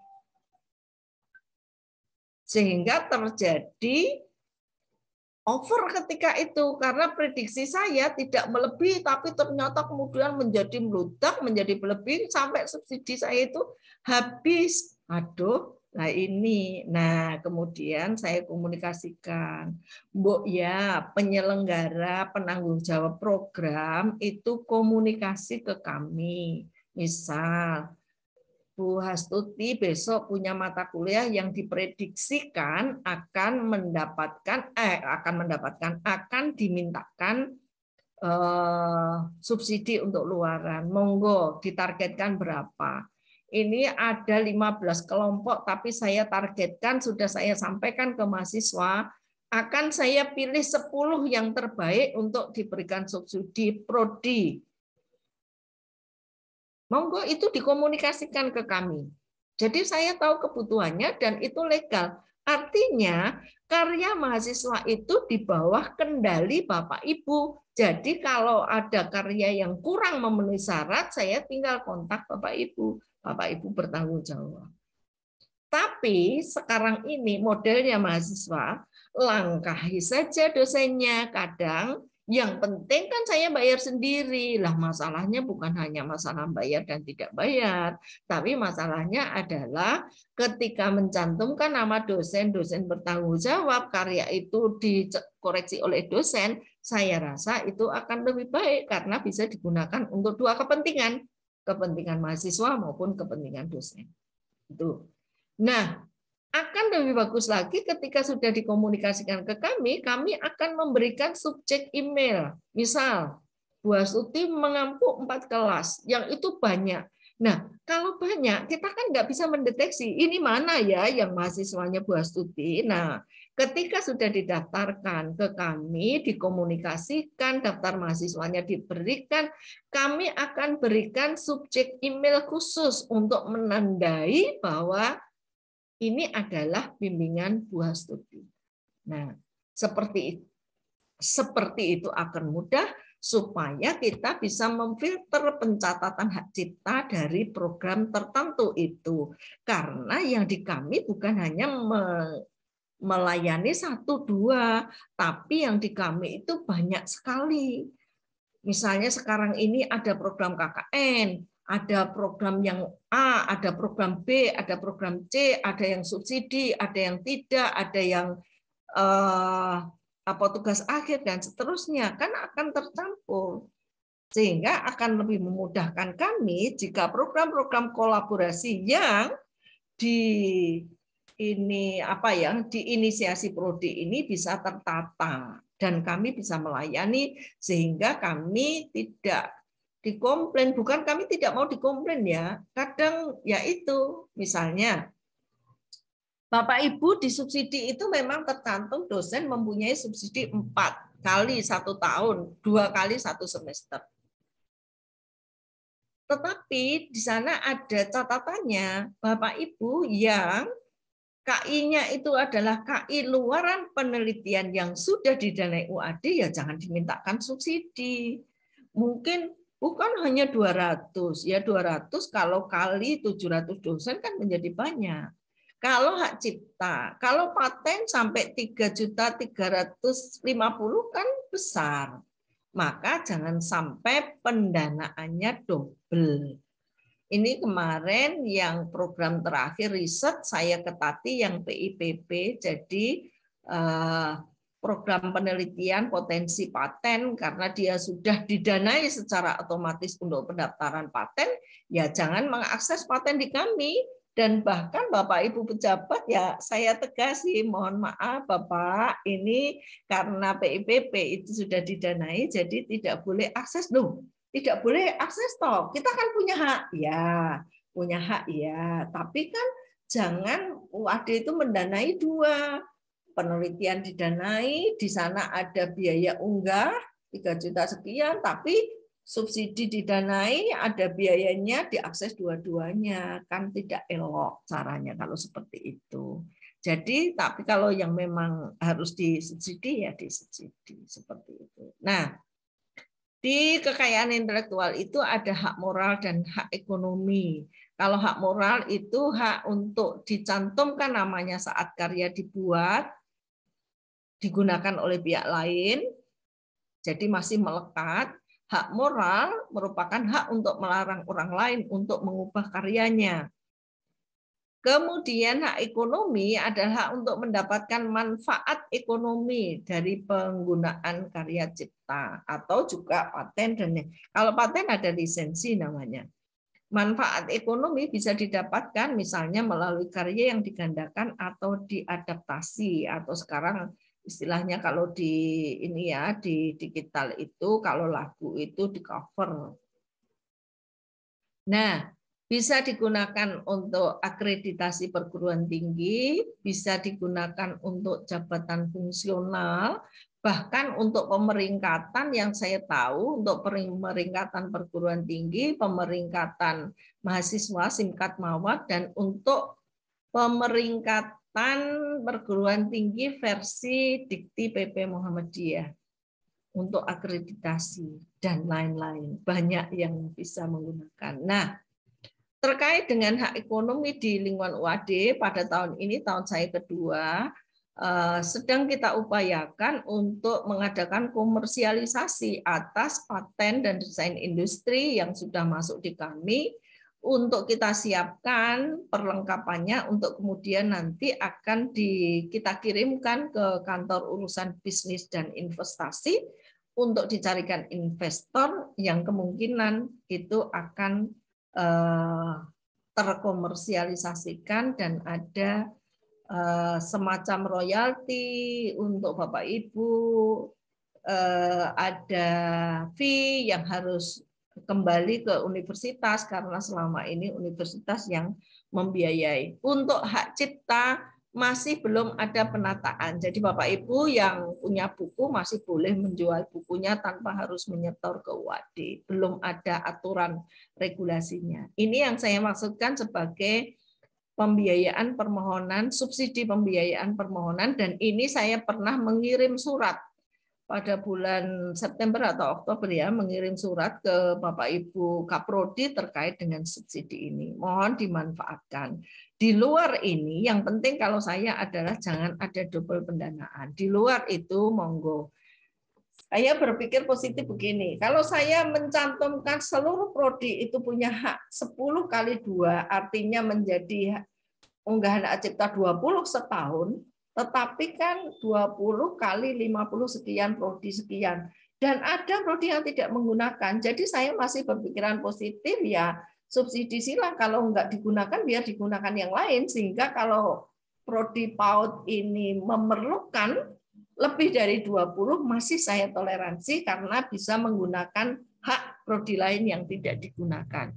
Sehingga terjadi over ketika itu, karena prediksi saya tidak melebihi, tapi ternyata kemudian menjadi meludak, menjadi berlebih, sampai subsidi saya itu habis. Aduh, nah ini. Nah, kemudian saya komunikasikan, Bu ya, penyelenggara penanggung jawab program itu komunikasi ke kami. Misal, Bu Hastuti besok punya mata kuliah yang diprediksikan akan dimintakan subsidi untuk luaran. Monggo ditargetkan berapa? Ini ada 15 kelompok, tapi saya targetkan, sudah saya sampaikan ke mahasiswa, akan saya pilih 10 yang terbaik untuk diberikan subsidi prodi. Monggo itu dikomunikasikan ke kami. Jadi saya tahu kebutuhannya dan itu legal. Artinya karya mahasiswa itu di bawah kendali Bapak Ibu. Jadi kalau ada karya yang kurang memenuhi syarat, saya tinggal kontak Bapak Ibu. Bapak Ibu bertanggung jawab. Tapi sekarang ini modelnya mahasiswa, langkahi saja dosennya. Kadang yang penting kan saya bayar sendiri. Lah masalahnya bukan hanya masalah bayar dan tidak bayar, tapi masalahnya adalah ketika mencantumkan nama dosen, dosen bertanggung jawab, karya itu dikoreksi oleh dosen, saya rasa itu akan lebih baik karena bisa digunakan untuk dua kepentingan, kepentingan mahasiswa maupun kepentingan dosen. Itu. Nah, akan lebih bagus lagi ketika sudah dikomunikasikan ke kami akan memberikan subjek email. Misal, Bu Astuti mengampu 4 kelas, yang itu banyak. Nah, kalau banyak, kita kan nggak bisa mendeteksi, ini mana ya yang mahasiswanya Bu Astuti. Nah, ketika sudah didaftarkan ke kami, dikomunikasikan, daftar mahasiswanya diberikan, kami akan berikan subjek email khusus untuk menandai bahwa ini adalah bimbingan Bu Astuti. Nah, seperti itu akan mudah supaya kita bisa memfilter pencatatan hak cipta dari program tertentu itu. Karena yang di kami bukan hanya melayani 1, 2, tapi yang di kami itu banyak sekali. Misalnya sekarang ini ada program KKN, ada program yang A, ada program B, ada program C, ada yang subsidi, ada yang tidak, ada yang tugas akhir dan seterusnya, kan akan tercampur. Sehingga akan lebih memudahkan kami jika program-program kolaborasi yang diinisiasi prodi ini bisa tertata dan kami bisa melayani sehingga kami tidak dikomplain, bukan kami tidak mau dikomplain ya. Kadang ya itu, misalnya Bapak Ibu di subsidi itu memang tercantum dosen mempunyai subsidi 4 kali 1 tahun, 2 kali 1 semester. Tetapi di sana ada catatannya, Bapak Ibu yang KI-nya itu adalah KI luaran penelitian yang sudah didanai UAD, ya jangan dimintakan subsidi. Mungkin bukan hanya 200, ya 200 kalau kali 700 dosen kan menjadi banyak. Kalau hak cipta, kalau paten sampai 3.350.000 kan besar. Maka jangan sampai pendanaannya double. Ini kemarin yang program terakhir riset saya ketati yang PIPP, jadi program penelitian potensi paten karena dia sudah didanai secara otomatis untuk pendaftaran paten, ya jangan mengakses paten di kami. Dan bahkan Bapak Ibu pejabat, ya saya tegasi, mohon maaf Bapak, ini karena PIPP itu sudah didanai, jadi tidak boleh akses dong. Tidak boleh akses toh. Kita kan punya hak, ya, punya hak ya. Tapi kan jangan UAD itu mendanai dua. Penelitian didanai, di sana ada biaya unggah 3 juta sekian, tapi subsidi didanai, ada biayanya, diakses dua-duanya, kan tidak elok caranya kalau seperti itu. Jadi, tapi kalau yang memang harus disubsidi ya disubsidi seperti itu. Nah, di kekayaan intelektual itu ada hak moral dan hak ekonomi. Kalau hak moral itu hak untuk dicantumkan namanya saat karya dibuat, digunakan oleh pihak lain, jadi masih melekat. Hak moral merupakan hak untuk melarang orang lain untuk mengubah karyanya. Kemudian hak ekonomi adalah hak untuk mendapatkan manfaat ekonomi dari penggunaan karya cipta atau juga paten. Dan kalau paten ada lisensi namanya. Manfaat ekonomi bisa didapatkan misalnya melalui karya yang digandakan atau diadaptasi, atau sekarang istilahnya kalau di ini ya di digital itu kalau lagu itu di cover. Nah, bisa digunakan untuk akreditasi perguruan tinggi, bisa digunakan untuk jabatan fungsional, bahkan untuk pemeringkatan yang saya tahu, untuk pemeringkatan perguruan tinggi, pemeringkatan mahasiswa singkat mawat, dan untuk pemeringkatan perguruan tinggi versi Dikti PP Muhammadiyah untuk akreditasi dan lain-lain. Banyak yang bisa menggunakan. Nah, terkait dengan hak ekonomi di lingkungan UAD pada tahun ini, tahun saya kedua, sedang kita upayakan untuk mengadakan komersialisasi atas paten dan desain industri yang sudah masuk di kami, untuk kita siapkan perlengkapannya untuk kemudian nanti akan kita kirimkan ke kantor urusan bisnis dan investasi untuk dicarikan investor yang kemungkinan itu akan terkomersialisasikan dan ada semacam royalti untuk Bapak Ibu, ada fee yang harus kembali ke universitas karena selama ini universitas yang membiayai. Untuk hak cipta masih belum ada penataan. Jadi Bapak Ibu yang punya buku masih boleh menjual bukunya tanpa harus menyetor ke UAD. Belum ada aturan regulasinya. Ini yang saya maksudkan sebagai pembiayaan permohonan, subsidi pembiayaan permohonan, dan ini saya pernah mengirim surat pada bulan September atau Oktober ya, mengirim surat ke Bapak Ibu Kaprodi terkait dengan subsidi ini. Mohon dimanfaatkan. Di luar ini, yang penting kalau saya adalah jangan ada double pendanaan. Di luar itu, monggo. Saya berpikir positif begini, kalau saya mencantumkan seluruh prodi itu punya hak 10 kali 2, artinya menjadi unggahan hak cipta 20 setahun, tetapi kan 20 kali 50 sekian prodi sekian. Dan ada prodi yang tidak menggunakan. Jadi saya masih berpikiran positif ya, subsidi silang, kalau enggak digunakan biar digunakan yang lain, sehingga kalau prodi PAUD ini memerlukan lebih dari 20 masih saya toleransi karena bisa menggunakan hak prodi lain yang tidak digunakan.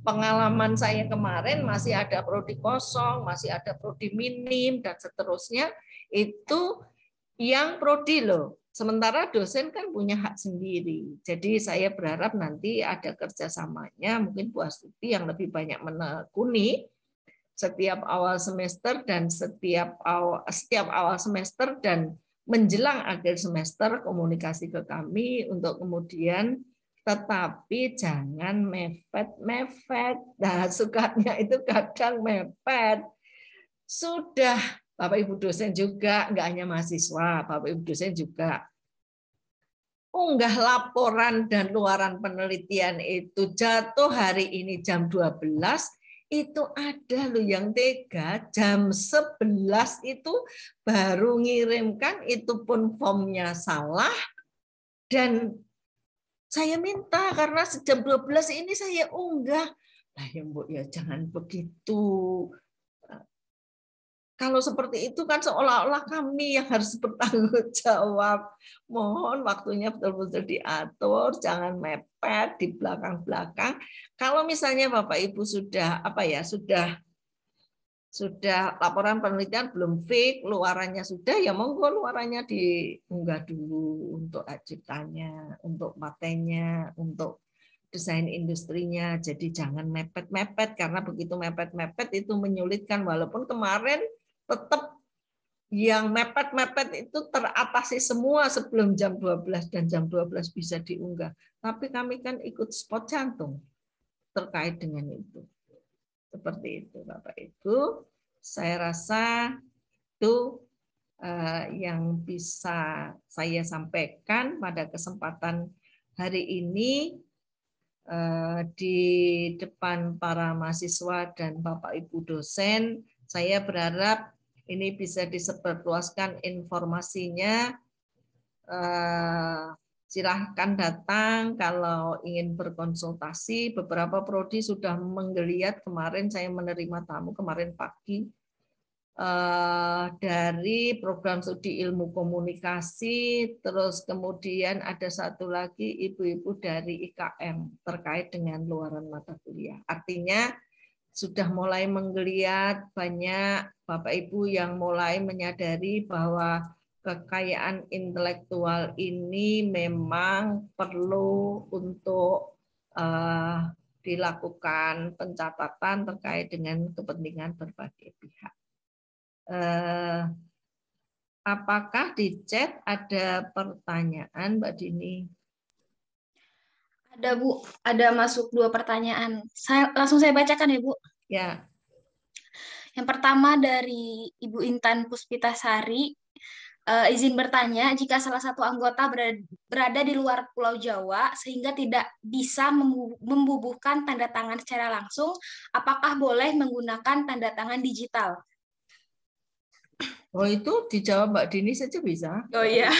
Pengalaman saya kemarin masih ada prodi kosong, masih ada prodi minim dan seterusnya, itu yang prodi loh. Sementara dosen kan punya hak sendiri. Jadi saya berharap nanti ada kerjasamanya, mungkin Bu Astuti yang lebih banyak menekuni setiap awal semester dan setiap awal semester dan menjelang akhir semester komunikasi ke kami untuk kemudian, tetapi jangan mepet-mepet. Nah, sukanya itu kadang mepet. Sudah, Bapak Ibu dosen juga, enggak hanya mahasiswa, Bapak Ibu dosen juga. Unggah laporan dan luaran penelitian itu jatuh hari ini jam 12, Itu ada loh yang tega jam 11 itu baru ngirimkan, itu pun formnya salah. Dan saya minta karena jam 12 ini saya unggah. Lah ya Mbok ya jangan begitu. Kalau seperti itu kan seolah-olah kami yang harus bertanggung jawab. Mohon waktunya betul-betul diatur, jangan mepet di belakang-belakang. Kalau misalnya Bapak Ibu sudah sudah laporan penelitian belum fix, luarannya sudah, ya monggo luarannya diunggah dulu untuk hak ciptanya, untuk patennya, untuk desain industrinya. Jadi jangan mepet-mepet, karena begitu mepet-mepet itu menyulitkan. Walaupun kemarin tetap yang mepet-mepet itu teratasi semua sebelum jam 12 dan jam 12 bisa diunggah. Tapi kami kan ikut spot jantung terkait dengan itu. Seperti itu Bapak Ibu. Saya rasa itu yang bisa saya sampaikan pada kesempatan hari ini di depan para mahasiswa dan Bapak Ibu dosen. Saya berharap ini bisa disebarluaskan informasinya. Silahkan datang kalau ingin berkonsultasi. Beberapa prodi sudah menggeliat. Kemarin saya menerima tamu kemarin pagi dari program studi ilmu komunikasi. Terus kemudian ada satu lagi ibu-ibu dari IKM terkait dengan luaran mata kuliah. Artinya sudah mulai menggeliat, banyak Bapak Ibu yang mulai menyadari bahwa kekayaan intelektual ini memang perlu untuk dilakukan pencatatan terkait dengan kepentingan berbagai pihak. Apakah di chat ada pertanyaan, Mbak Dini? Ada Bu, ada masuk 2 pertanyaan. Langsung saya bacakan ya Bu. Ya. Yang pertama dari Ibu Intan Puspitasari, izin bertanya, jika salah satu anggota berada di luar Pulau Jawa sehingga tidak bisa membubuhkan tanda tangan secara langsung, apakah boleh menggunakan tanda tangan digital? Oh, itu dijawab Mbak Dini saja bisa. Oh iya.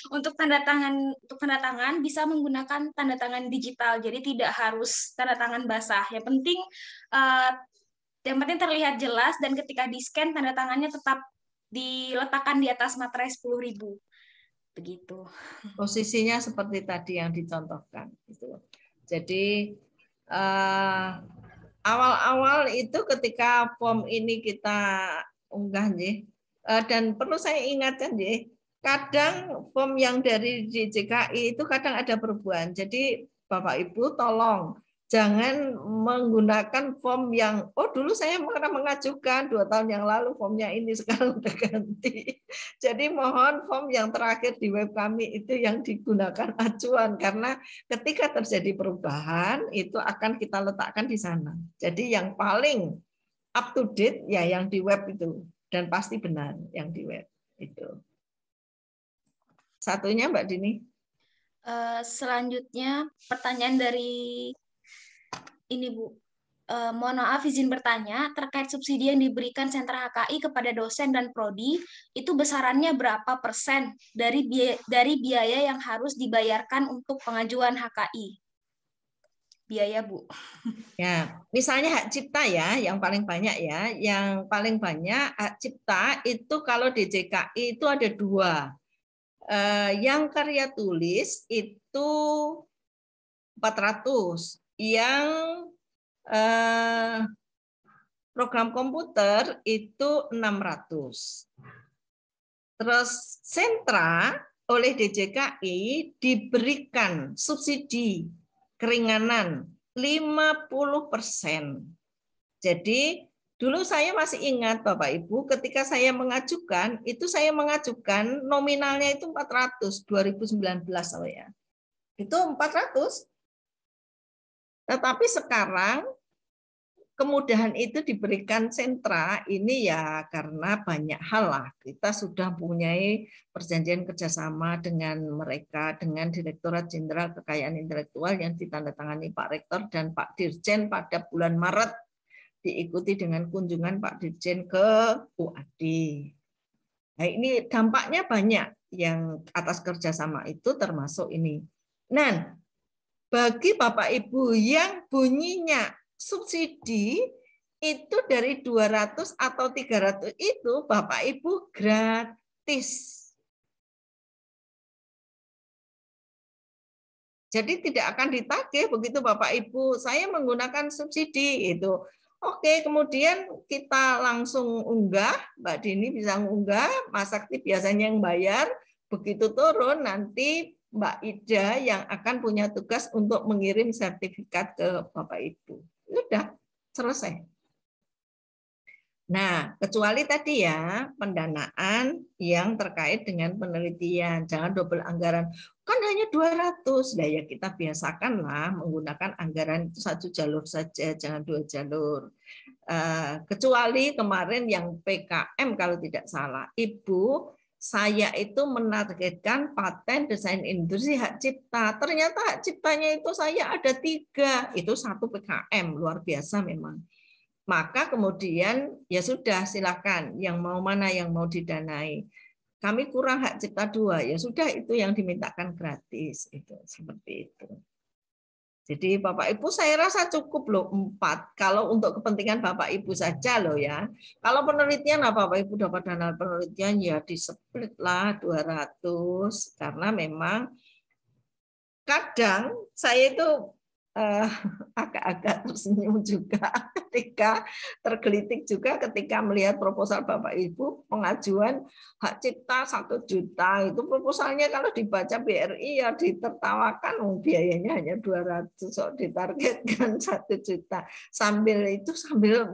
Untuk tanda tangan bisa menggunakan tanda tangan digital. Jadi tidak harus tanda tangan basah. Yang penting terlihat jelas, dan ketika di-scan tanda tangannya tetap diletakkan di atas materai 10.000. Begitu. Posisinya seperti tadi yang dicontohkan. Jadi awal-awal itu ketika form ini kita unggah, dan perlu saya ingatkan, kadang form yang dari DJKI itu kadang ada perubahan. Jadi Bapak Ibu tolong jangan menggunakan form yang, oh dulu saya pernah mengajukan 2 tahun yang lalu formnya ini, sekarang udah ganti. Jadi mohon form yang terakhir di web kami itu yang digunakan acuan, karena ketika terjadi perubahan itu akan kita letakkan di sana. Jadi yang paling up to date ya yang di web itu, dan pasti benar yang di web itu. Satunya Mbak Dini. Selanjutnya pertanyaan dari ini Bu. Mohon maaf izin bertanya, terkait subsidi yang diberikan Sentra HKI kepada dosen dan prodi, itu besarannya berapa persen dari biaya yang harus dibayarkan untuk pengajuan HKI? Biaya, Bu. Ya, misalnya hak cipta ya, yang paling banyak ya. Yang paling banyak hak cipta itu kalau DJKI itu ada 2. Yang karya tulis itu 400. Yang program komputer itu 600. Terus sentra oleh DJKI diberikan subsidi keringanan 50%. Jadi dulu saya masih ingat Bapak Ibu, ketika saya mengajukan, itu saya mengajukan nominalnya itu 400, 2019 ya. Itu 400. Tetapi sekarang kemudahan itu diberikan sentra ini ya karena banyak hal lah. Kita sudah mempunyai perjanjian kerjasama dengan mereka, dengan Direktorat Jenderal Kekayaan Intelektual yang ditandatangani Pak Rektor dan Pak Dirjen pada bulan Maret diikuti dengan kunjungan Pak Dirjen ke UAD. Nah, ini dampaknya banyak yang atas kerjasama itu termasuk ini. Nah, bagi Bapak Ibu yang bunyinya subsidi itu dari 200 atau 300 itu Bapak Ibu gratis. Jadi tidak akan ditagih begitu Bapak Ibu, saya menggunakan subsidi itu. Oke, kemudian kita langsung unggah, Mbak Dini bisa unggah, Mas Sakti biasanya yang bayar, begitu turun nanti Mbak Ida yang akan punya tugas untuk mengirim sertifikat ke Bapak Ibu. Sudah, selesai. Nah, kecuali tadi ya, pendanaan yang terkait dengan penelitian. Jangan double anggaran. Kan hanya 200. Nah, ya kita biasakanlah menggunakan anggaran itu 1 jalur saja, jangan 2 jalur. Kecuali kemarin yang PKM kalau tidak salah. Ibu, saya itu menargetkan paten desain industri hak cipta. Ternyata hak ciptanya itu saya ada 3. Itu 1 PKM, luar biasa memang. Maka kemudian ya sudah silakan yang mau mana yang mau didanai. Kami kurang hak cipta 2, ya sudah itu yang dimintakan gratis itu seperti itu. Jadi Bapak Ibu saya rasa cukup loh 4 kalau untuk kepentingan Bapak Ibu saja loh ya. Kalau penelitian Bapak Ibu dapat dana penelitian ya di-split lah 200 karena memang kadang saya itu agak-agak tersenyum juga ketika tergelitik juga ketika melihat proposal Bapak Ibu pengajuan hak cipta 1 juta itu proposalnya kalau dibaca BRI ya ditertawakan biayanya hanya 200 so ditargetkan 1 juta sambil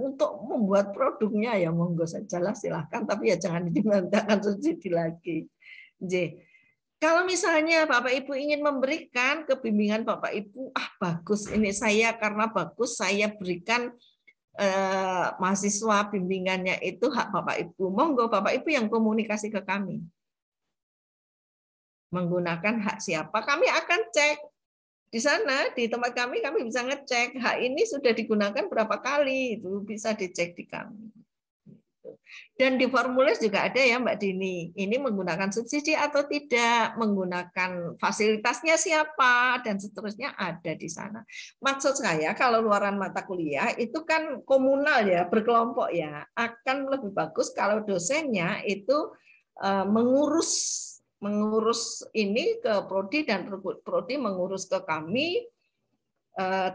untuk membuat produknya ya monggo sajalah silahkan tapi ya jangan dimintakan subsidi lagi. Kalau misalnya Bapak Ibu ingin memberikan kebimbingan Bapak Ibu, bagus ini saya karena bagus saya berikan mahasiswa bimbingannya itu hak Bapak Ibu. Monggo Bapak Ibu yang komunikasi ke kami. Menggunakan hak siapa? Kami akan cek. Di sana, di tempat kami bisa ngecek hak ini sudah digunakan berapa kali, itu bisa dicek di kami. Dan di formulir juga ada ya Mbak Dini, ini menggunakan subsidi atau tidak, menggunakan fasilitasnya siapa, dan seterusnya ada di sana. Maksud saya kalau luaran mata kuliah itu kan komunal ya, berkelompok ya, akan lebih bagus kalau dosennya itu mengurus ini ke Prodi dan Prodi mengurus ke kami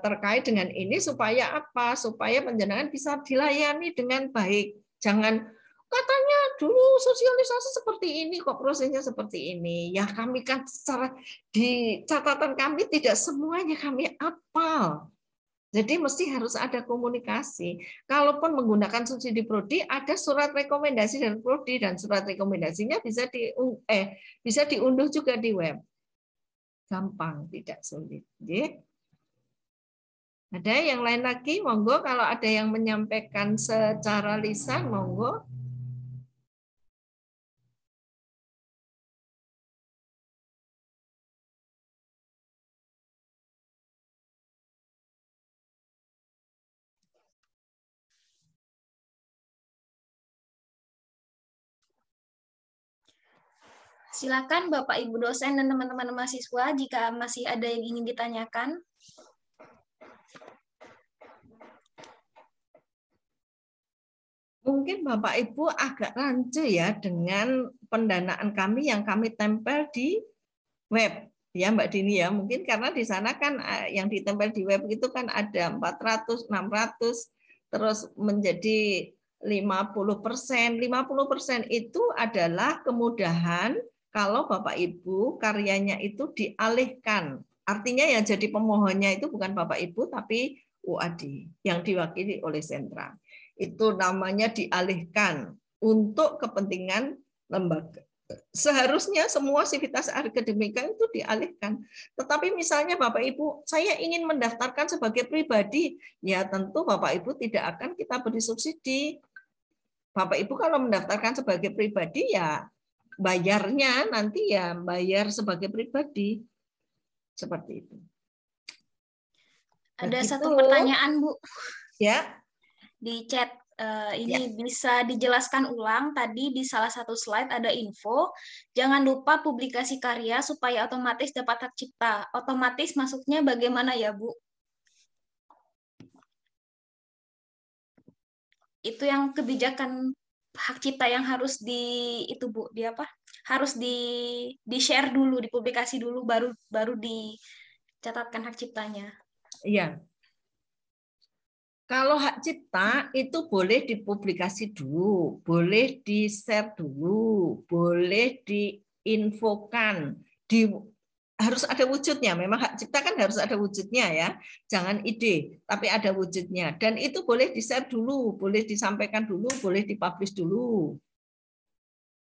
terkait dengan ini supaya apa? Supaya penjenengan bisa dilayani dengan baik. Jangan katanya dulu sosialisasi seperti ini kok prosesnya seperti ini. Ya kami kan secara di catatan kami tidak semuanya kami hafal. Jadi mesti harus ada komunikasi. Kalaupun menggunakan subsidi Prodi ada surat rekomendasi dari Prodi dan surat rekomendasinya bisa diunduh juga di web. Gampang, tidak sulit. Ada yang lain lagi? Monggo kalau ada yang menyampaikan secara lisan monggo. Silakan Bapak Ibu dosen dan teman-teman mahasiswa jika masih ada yang ingin ditanyakan. Mungkin Bapak Ibu agak rancu ya dengan pendanaan kami yang kami tempel di web ya Mbak Dini ya. Mungkin karena di sana kan yang ditempel di web itu kan ada 400, 600 terus menjadi 50%. 50% itu adalah kemudahan kalau Bapak Ibu karyanya itu dialihkan. Artinya ya jadi pemohonnya itu bukan Bapak Ibu tapi UAD yang diwakili oleh sentra. Itu namanya dialihkan untuk kepentingan lembaga. Seharusnya semua sivitas akademika itu dialihkan. Tetapi misalnya Bapak Ibu, saya ingin mendaftarkan sebagai pribadi, ya tentu Bapak Ibu tidak akan kita beri subsidi. Bapak Ibu kalau mendaftarkan sebagai pribadi ya bayarnya nanti ya bayar sebagai pribadi. Seperti itu. Ada satu pertanyaan, Bu. Ya. di chat. Ini bisa dijelaskan ulang. Tadi di salah satu slide ada info. Jangan lupa publikasi karya supaya otomatis dapat hak cipta. Otomatis masuknya bagaimana ya, Bu? Itu yang kebijakan hak cipta yang harus itu Bu, di apa? Harus di share dulu, dipublikasi dulu baru dicatatkan hak ciptanya. Iya. Kalau hak cipta itu boleh dipublikasi dulu, boleh di-share dulu, boleh diinfokan, harus ada wujudnya. Memang hak cipta kan harus ada wujudnya ya. Jangan ide, tapi ada wujudnya. Dan itu boleh di-share dulu, boleh disampaikan dulu, boleh dipublish dulu.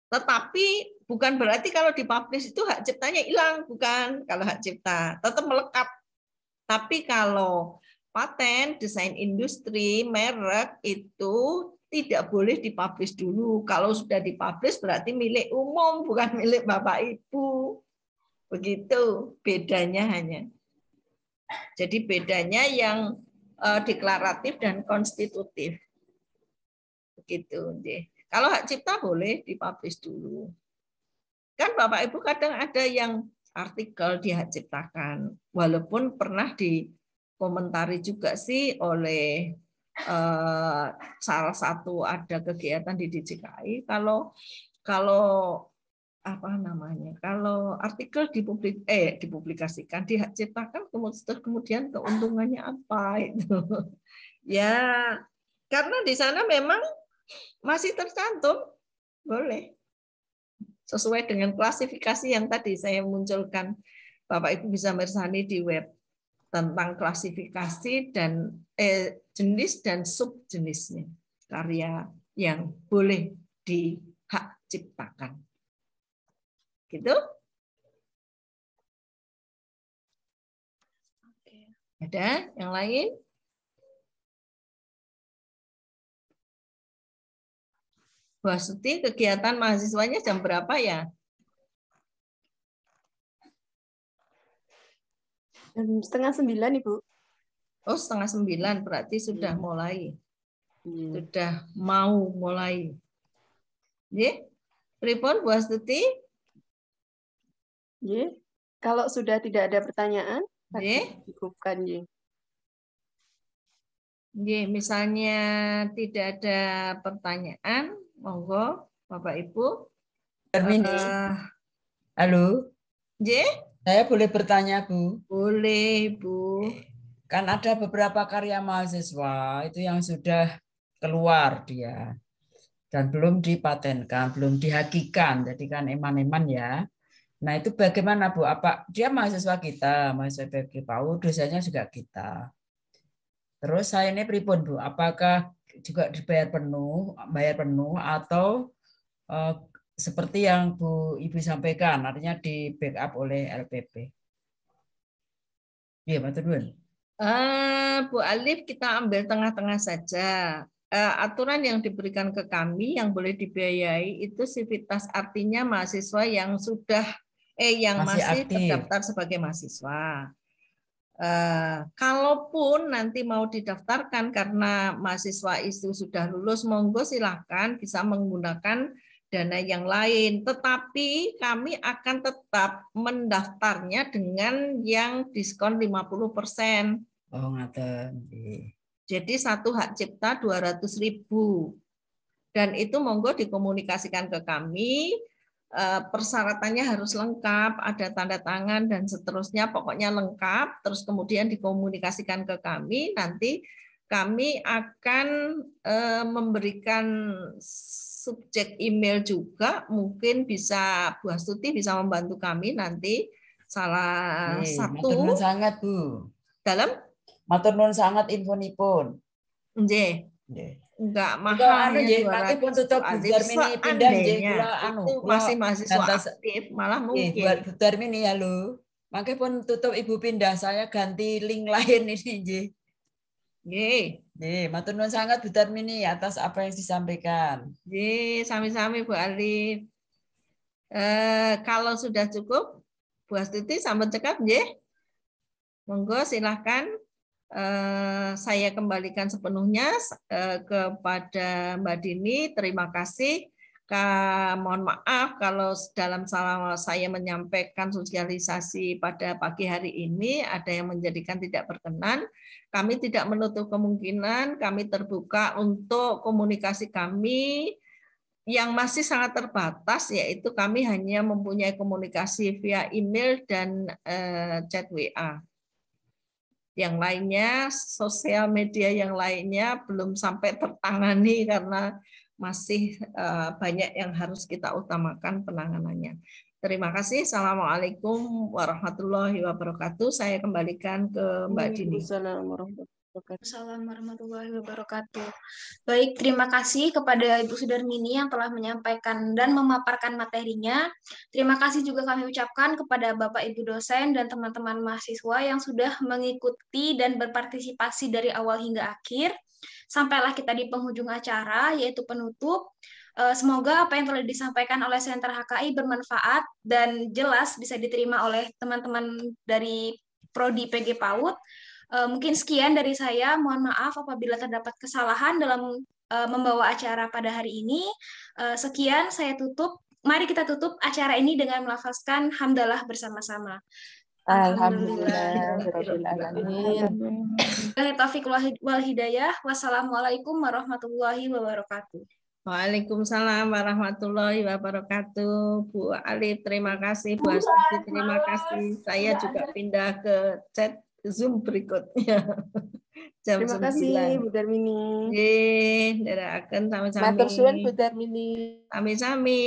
Tetapi bukan berarti kalau dipublish itu hak ciptanya hilang, bukan. Kalau hak cipta tetap melekat. Tapi kalau paten, desain industri, merek itu tidak boleh dipublish dulu. Kalau sudah dipublish berarti milik umum, bukan milik Bapak Ibu. Begitu bedanya hanya. Jadi bedanya yang deklaratif dan konstitutif. Begitu. Kalau hak cipta boleh dipublish dulu. Kan Bapak Ibu kadang ada yang artikel di hak ciptakan, walaupun pernah dikomentari juga sih oleh salah satu ada kegiatan di DJKI kalau apa namanya, kalau artikel dipublikasikan di hak ciptakan kemudian keuntungannya apa itu ya, karena di sana memang masih tercantum boleh sesuai dengan klasifikasi yang tadi saya munculkan. Bapak Ibu bisa mersani di web tentang klasifikasi dan jenis dan subjenisnya karya yang boleh dihak ciptakan. Gitu? Ada yang lain? Bu Astuti, kegiatan mahasiswanya jam berapa ya? Jam 8:30, Ibu. Oh, 8:30 berarti sudah mulai. Sudah mau mulai. Nggih? Pripun Bu Astuti? Nggih. Kalau sudah tidak ada pertanyaan, Nggih. cukupkan, nggih. Nggih, misalnya tidak ada pertanyaan, monggo Bapak Ibu. Termini. Halo. Nggih? Saya boleh bertanya, Bu? Boleh, Bu. Kan ada beberapa karya mahasiswa itu yang sudah keluar dia dan belum dipatenkan, belum dihakikan, jadi kan eman-eman ya. Nah itu bagaimana Bu? Apa dia mahasiswa kita, mahasiswa PGPAU, dosanya juga kita. Terus saya ini pripun Bu? Apakah juga dibayar penuh, bayar penuh atau seperti yang Bu Ibu sampaikan, artinya di backup oleh LPP? Iya, matur nuwun. Bu Alif, kita ambil tengah-tengah saja. Aturan yang diberikan ke kami yang boleh dibiayai itu sivitas, artinya mahasiswa yang sudah yang masih terdaftar sebagai mahasiswa. Kalaupun nanti mau didaftarkan karena mahasiswa itu sudah lulus, monggo silahkan bisa menggunakan dana yang lain. Tetapi kami akan tetap mendaftarnya dengan yang diskon 50%. Oh, ngaten. Jadi satu hak cipta 200.000. Dan itu monggo dikomunikasikan ke kami. Persyaratannya harus lengkap, ada tanda tangan dan seterusnya, pokoknya lengkap. Terus kemudian dikomunikasikan ke kami, nanti kami akan memberikan subjek email juga, mungkin bisa Bu Astuti bisa membantu kami nanti salah satu. Matur nuwun sangat Bu. Dalam matur nuwun sangat infonipun. Nggih. Enggak mahal ya, nanti pun tutup Bu Darmini pindah nggih kula itu masih mahasiswa aktif malah mungkin. Buat Bu Darmini halo. Mangke pun tutup Ibu pindah, saya ganti link lain ini nggih. Nggih. Nggih, matur nuwun sangat Bu Darmini atas apa yang disampaikan. Nggih, sami-sami Bu Alif. Kalau sudah cukup Bu Astuti sampun cekap nggih. Monggo silahkan saya kembalikan sepenuhnya kepada Mbak Dini. Terima kasih. Mohon maaf kalau dalam salah saya menyampaikan sosialisasi pada pagi hari ini ada yang menjadikan tidak berkenan. Kami tidak menutup kemungkinan, kami terbuka untuk komunikasi kami yang masih sangat terbatas, yaitu kami hanya mempunyai komunikasi via email dan chat WA. Yang lainnya, sosial media yang lainnya belum sampai tertangani karena masih banyak yang harus kita utamakan penanganannya. Terima kasih. Assalamualaikum warahmatullahi wabarakatuh. Saya kembalikan ke Mbak Dini. Assalamualaikum warahmatullahi wabarakatuh. Baik, terima kasih kepada Ibu Sudarmini yang telah menyampaikan dan memaparkan materinya. Terima kasih juga kami ucapkan kepada Bapak Ibu dosen dan teman-teman mahasiswa yang sudah mengikuti dan berpartisipasi dari awal hingga akhir. Sampailah kita di penghujung acara, yaitu penutup. Semoga apa yang telah disampaikan oleh Sentra HKI bermanfaat dan jelas bisa diterima oleh teman-teman dari Prodi PG PAUD. Mungkin sekian dari saya. Mohon maaf apabila terdapat kesalahan dalam membawa acara pada hari ini. Sekian, saya tutup. Mari kita tutup acara ini dengan melafazkan hamdalah bersama-sama. Alhamdulillah. Taufiq wal hidayah. Wassalamualaikum warahmatullahi wabarakatuh. Waalaikumsalam warahmatullahi wabarakatuh. Bu Alif, terima kasih. Bu Astuti, terima kasih. Saya juga pindah ke chat Zoom berikutnya. Jam Terima kasih, 9. Bu Darmini. Nggih, ndherekaken sami-sami. Matur suwun Bu Darmini. Sami-sami.